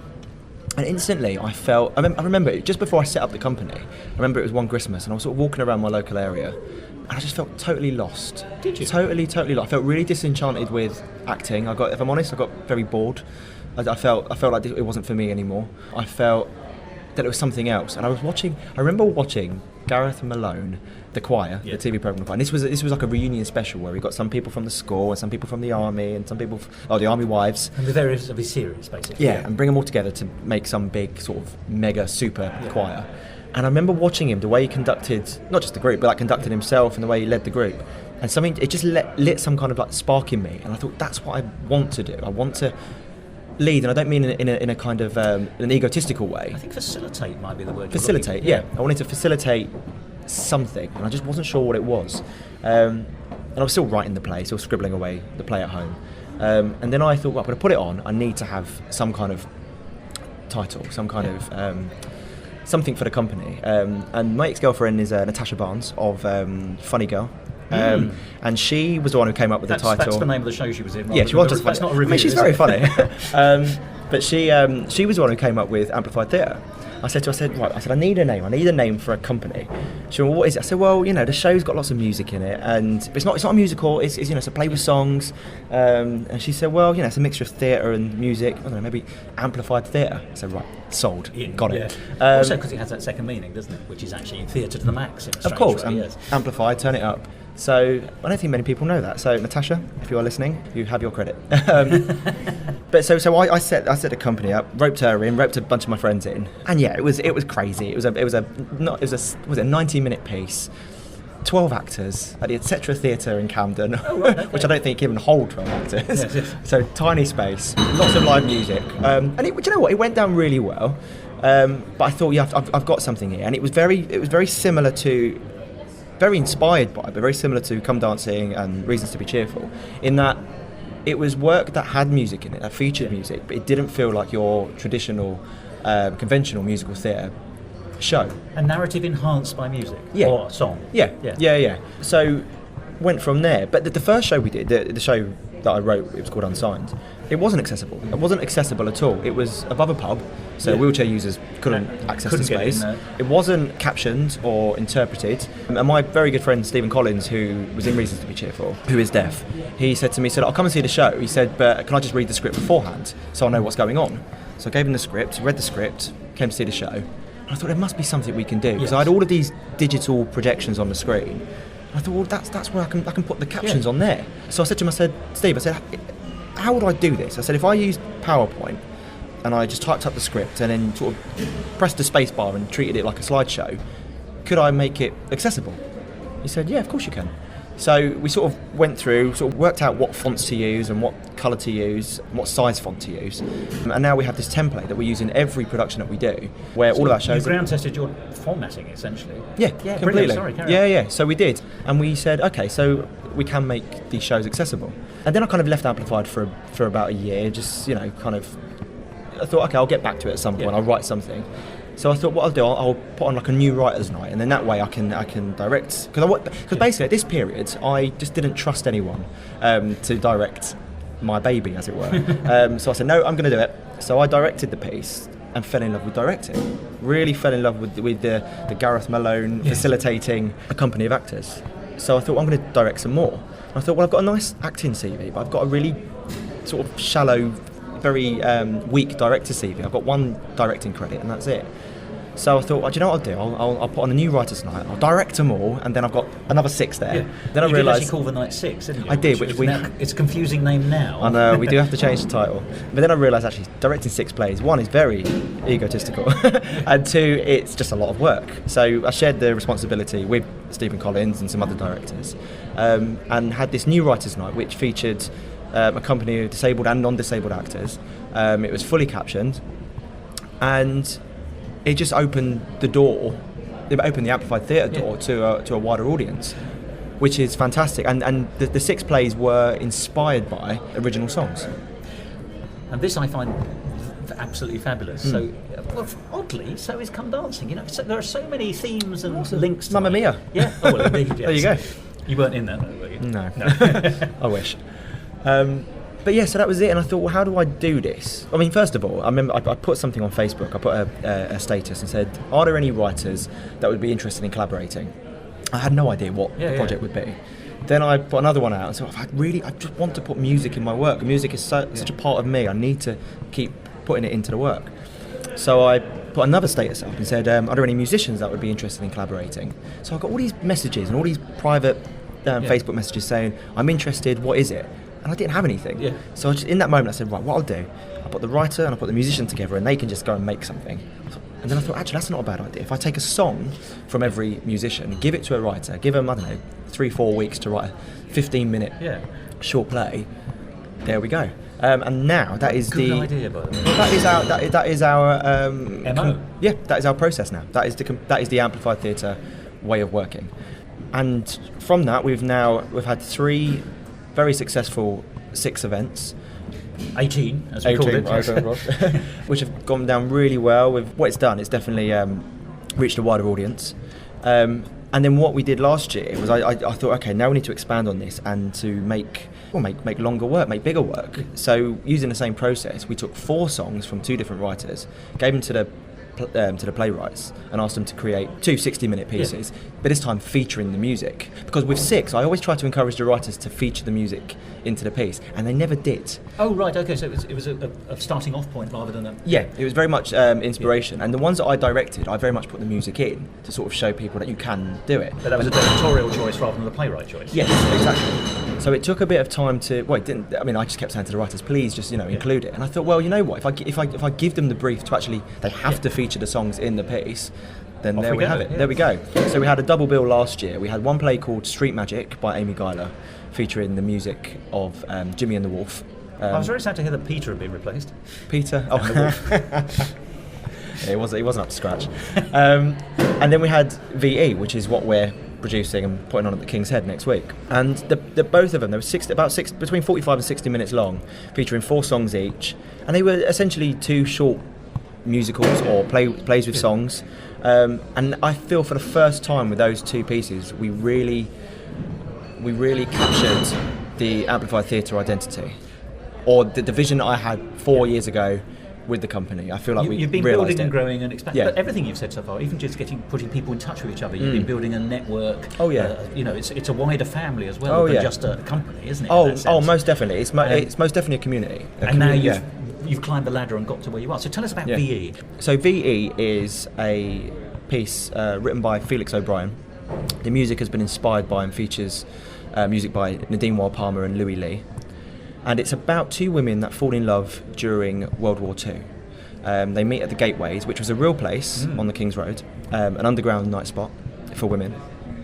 And instantly I remember just before I set up the company, I remember it was one Christmas and I was sort of walking around my local area and I just felt totally lost. Did you? Totally lost. I felt really disenchanted with acting. If I'm honest, I got very bored. I felt like it wasn't for me anymore. I felt that it was something else. And I remember watching Gareth Malone, the choir, the TV programme, the choir. And this was like a reunion special where we got some people from the school and some people from the army and some people, the army wives. And the various of his series, basically. Yeah, and bring them all together to make some big sort of mega super choir. And I remember watching him, the way he conducted, not just the group, but like conducted himself and the way he led the group. And something, it just lit some kind of like spark in me. And I thought, that's what I want to do. I want to lead, and I don't mean in a kind of an egotistical way. I think facilitate might be the word. Facilitate, yeah. I wanted to facilitate something, and I just wasn't sure what it was. And I was still writing the play, still scribbling away the play at home. And then I thought, well, I'm going to put it on. I need to have some kind of title, some kind of something for the company. And my ex-girlfriend is Natasha Barnes of Funny Girl. And she was the one who came up with the title. That's the name of the show she was in. Yeah, she was just funny. That's not a review. I mean, she's very funny. But she was the one who came up with Amplified Theatre. I said, I need a name. I need a name for a company. She went, well, what is it? I said, well, the show's got lots of music in it, and it's not a musical. It's it's a play with songs. And she said, well, it's a mixture of theatre and music. I don't know, maybe Amplified Theatre. I said, right, sold, got it. Also, because it has that second meaning, doesn't it? Which is actually theatre to the max. Of course, amplified, turn it up. So I don't think many people know that. So Natasha, if you are listening, you have your credit. But so I set a company up, roped her in, roped a bunch of my friends in, and it was crazy. It was a 90-minute piece, 12 actors at the Etc. Theatre in Camden, which I don't think even hold 12 actors. Yes. So tiny space, lots of live music, and do you know what? It went down really well. But I thought, I've got something here, and it was very similar to. Very inspired by, but very similar to Come Dancing and Reasons To Be Cheerful, in that it was work that had music in it, that featured music, but it didn't feel like your traditional, conventional musical theatre show. A narrative enhanced by music? Yeah. Or song? Yeah. So, went from there. But the first show we did, the show that I wrote, it was called Unsigned, it wasn't accessible. It wasn't accessible at all. It was above a pub, so wheelchair users couldn't access the space. It wasn't captioned or interpreted. And my very good friend Stephen Collins, who was in Reasons To Be Cheerful, who is deaf, he said to me, I'll come and see the show. He said, but can I just read the script beforehand so I know what's going on? So I gave him the script, read the script, came to see the show. And I thought there must be something we can do, because I had all of these digital projections on the screen. I thought, well, that's where I can put the captions on there. So I said to him, Steve, how would I do this? I said, if I used PowerPoint and I just typed up the script and then sort of pressed the space bar and treated it like a slideshow, could I make it accessible? He said, yeah, of course you can. So we sort of went through, sort of worked out what fonts to use and what colour to use, and what size font to use. And now we have this template that we use in every production that we do, where all of our shows... You ground tested your formatting, essentially. Yeah, completely. Sorry, yeah. So we did. And we said, okay, so we can make these shows accessible. And then I kind of left Amplified for about a year, just, I thought, okay, I'll get back to it at some point, I'll write something. So I thought, what I'll do, I'll put on like a new writer's night, and then that way I can direct. Because basically at this period, I just didn't trust anyone to direct my baby, as it were. So I said, no, I'm going to do it. So I directed the piece and fell in love with directing. Really fell in love with the Gareth Malone facilitating a company of actors. So I thought, well, I'm going to direct some more. And I thought, well, I've got a nice acting CV, but I've got a really sort of shallow, very weak director CV. I've got one directing credit, and that's it. So I thought, well, do you know what I'll do? I'll put on a new writer's night. I'll direct them all, and then I've got another 6 there. Yeah. Then I realised you did actually call the night 6, didn't you? I did, it's a confusing name now. I know, we do have to change the title. But then I realised actually directing 6 plays, 1 is very egotistical, and 2, it's just a lot of work. So I shared the responsibility with Stephen Collins and some other directors, and had this new writers' night, which featured a company of disabled and non-disabled actors. It was fully captioned, and it just opened the door. It opened the Amplified Theatre door to a wider audience, which is fantastic. And the 6 plays were inspired by original songs. And this I find absolutely fabulous. So, oddly, so is Come Dancing. There are so many themes and links to Mamma Mia. Yeah. Oh, well, indeed, yes. There you go. You weren't in that, though, were you? No. I wish. But yeah, so that was it, and I thought, well, how do I do this? I mean, first of all, I remember I put something on Facebook. I put a status and said, are there any writers that would be interested in collaborating? I had no idea what the project would be. Then I put another one out and said, I just want to put music in my work. Music is such a part of me. I need to keep putting it into the work. So I put another status up and said, are there any musicians that would be interested in collaborating? So I got all these messages and all these private Facebook messages saying, I'm interested, what is it? And I didn't have anything. Yeah. So in that moment I said, right, what I'll do, I put the writer and I put the musician together and they can just go and make something. And then I thought, actually, that's not a bad idea. If I take a song from every musician, give it to a writer, give them, 3-4 weeks to write a 15-minute short play, there we go. And now that is Good idea, by the way. That is our MO. That is our process now. That is the Amplified Theatre way of working. And from that, we've had 3 very successful 6 events. 18, as we call it. Which have gone down really well. With what it's done, it's definitely reached a wider audience. And then what we did last year was I thought, okay, now we need to expand on this and to make longer work, make bigger work. So using the same process, we took 4 songs from 2 different writers, gave them to the playwrights and asked them to create 2 60-minute pieces, but this time featuring the music. Because with 6, I always try to encourage the writers to feature the music into the piece, and they never did. Oh, right, okay, so it was a starting off point rather than a... Yeah, it was very much inspiration, and the ones that I directed, I very much put the music in to sort of show people that you can do it. But that was a directorial choice rather than the playwright choice. Yes, exactly. So it took a bit of time to... Well, it didn't... I mean, I just kept saying to the writers, please just, include it. And I thought, well, you know what, if I give them the brief to actually... They have to feature the songs in the piece, then there we have it. Yeah. There we go. So we had a double bill last year. We had one play called Street Magic by Amy Guyler, featuring the music of Jimmy and the Wolf. I was very sad to hear that Peter had been replaced. Peter? Oh, he wasn't up to scratch. And then we had VE, which is what we're producing and putting on at the King's Head next week. And the both of them, they were between 45 and 60 minutes long, featuring 4 songs each. And they were essentially 2 short musicals or plays with songs. And I feel for the first time with those 2 pieces, we really captured the Amplified Theatre identity, or the vision that I had 4 years ago with the company. I feel like you've been building and growing and expanding. But everything you've said so far, even just putting people in touch with each other, you've been building a network. Oh yeah. It's a wider family as well than just a company, isn't it? Oh, most definitely. It's most definitely a community. Now you've climbed the ladder and got to where you are. So tell us about VE. So VE is a piece written by Felix O'Brien. The music has been inspired by and features music by Nadine Weil-Palmer and Louis Lee. And it's about 2 women that fall in love during World War II. They meet at the Gateways, which was a real place on the King's Road, an underground night spot for women.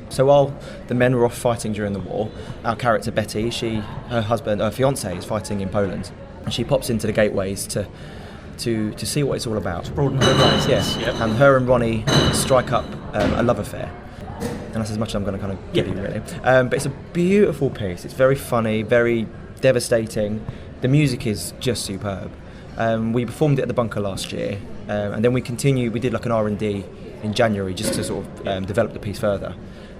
So while the men were off fighting during the war, our character Betty, her fiancé is fighting in Poland, and she pops into the Gateways to see what it's all about. To broaden her horizons. Yes, and her and Ronnie strike up a love affair. And that's as much as I'm going to kind of give you, really. But it's a beautiful piece. It's very funny, very devastating. The music is just superb. We performed it at the Bunker last year, and then we did like an R&D in January just to sort of develop the piece further.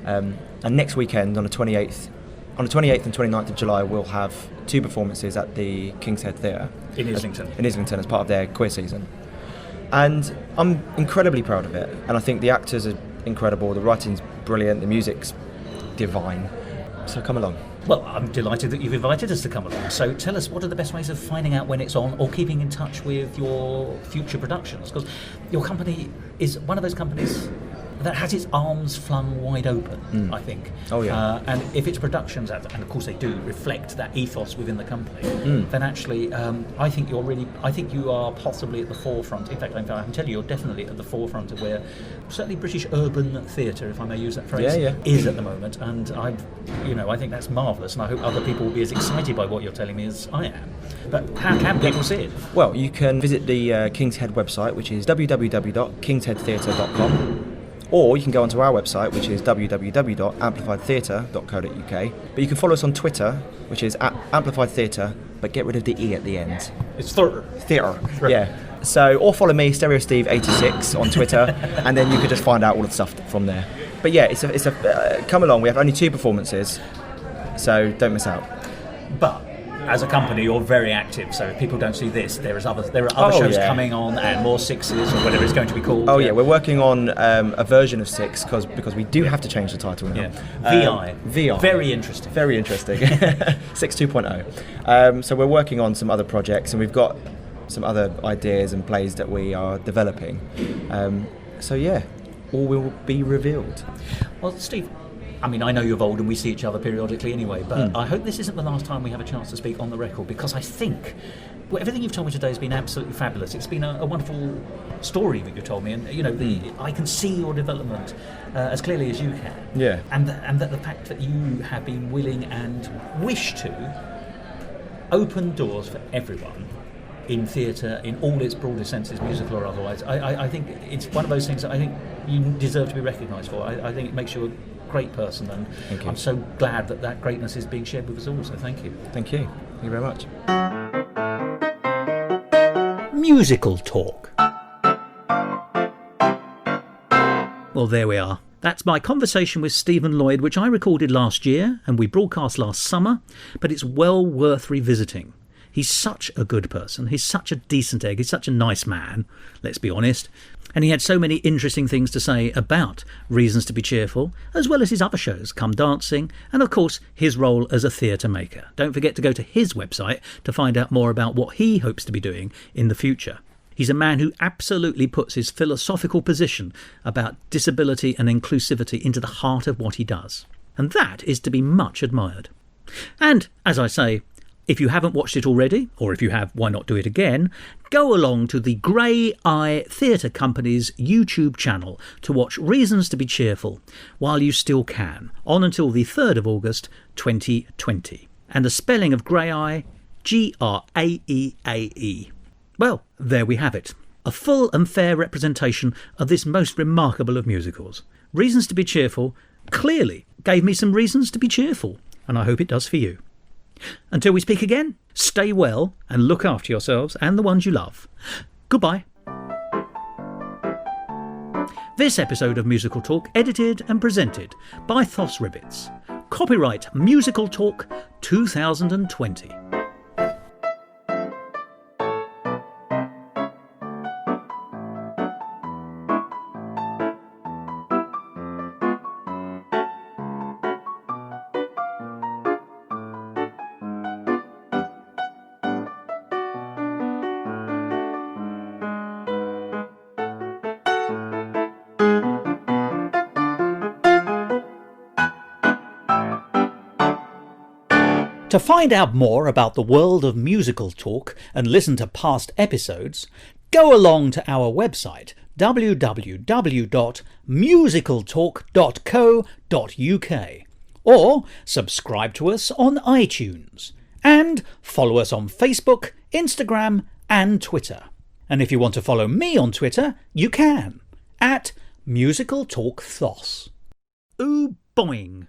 And next weekend on the 28th and 29th of July we'll have 2 performances at the King's Head Theatre in Islington. As part of their queer season. And I'm incredibly proud of it, and I think the actors are incredible, the writing's brilliant, the music's divine. So come along. Well, I'm delighted that you've invited us to come along. So tell us, what are the best ways of finding out when it's on or keeping in touch with your future productions? Because your company is one of those companies that has its arms flung wide open, I think. Oh, yeah. And if its productions, and of course they do, reflect that ethos within the company, then actually I think you are possibly at the forefront. In fact, I can tell you, you're definitely at the forefront of where certainly British urban theatre, if I may use that phrase, is at the moment. And I think that's marvellous, and I hope other people will be as excited by what you're telling me as I am. But how can people see it? Well, you can visit the King's Head website, which is www.kingsheadtheatre.com. Or you can go onto our website, which is www.amplifiedtheatre.co.uk. But you can follow us on Twitter, which is Amplified Theatre, but get rid of the E at the end. It's theatre. Theatre, yeah. So, or follow me, StereoSteve86 on Twitter, and then you could just find out all the stuff from there. But yeah, it's a come along. We have only 2 performances, so don't miss out. But as a company, you're very active. So if people don't see this, there are other shows coming on, and more 6s or whatever it's going to be called. Oh yeah, we're working on a version of 6 because we do have to change the title now. VI. Very interesting. Very interesting. 6 2.0. So we're working on some other projects, and we've got some other ideas and plays that we are developing. So yeah, all will be revealed. Well, Steve, I mean, I know you're old and we see each other periodically anyway, but I hope this isn't the last time we have a chance to speak on the record, because I think everything you've told me today has been absolutely fabulous. It's been a wonderful story that you told me, and I can see your development as clearly as you can. Yeah. And that the fact that you have been willing and wish to open doors for everyone in theatre, in all its broadest senses, musical or otherwise. I think it's one of those things that I think you deserve to be recognised for. I think it makes you a great person, and I'm so glad that greatness is being shared with us all, so thank you. Thank you. Thank you very much. Musical talk. Well, there we are. That's my conversation with Stephen Lloyd, which I recorded last year and we broadcast last summer, but it's well worth revisiting. He's such a good person. He's such a decent egg. He's such a nice man, let's be honest. And he had so many interesting things to say about Reasons to Be Cheerful, as well as his other shows, Come Dancing, and of course his role as a theatre maker. Don't forget to go to his website to find out more about what he hopes to be doing in the future. He's a man who absolutely puts his philosophical position about disability and inclusivity into the heart of what he does. And that is to be much admired. And, as I say, if you haven't watched it already, or if you have, why not do it again, go along to the Graeae Theatre Company's YouTube channel to watch Reasons to Be Cheerful while you still can, on until the 3rd of August 2020. And the spelling of Graeae, Graeae. Well, there we have it. A full and fair representation of this most remarkable of musicals. Reasons to Be Cheerful clearly gave me some reasons to be cheerful, and I hope it does for you. Until we speak again, stay well and look after yourselves and the ones you love. Goodbye. This episode of Musical Talk edited and presented by Thos Ribbits. Copyright Musical Talk 2020. To find out more about the world of Musical Talk and listen to past episodes, go along to our website www.musicaltalk.co.uk or subscribe to us on iTunes and follow us on Facebook, Instagram and Twitter. And if you want to follow me on Twitter, you can at Musical Talk Thos. Ooh, boing.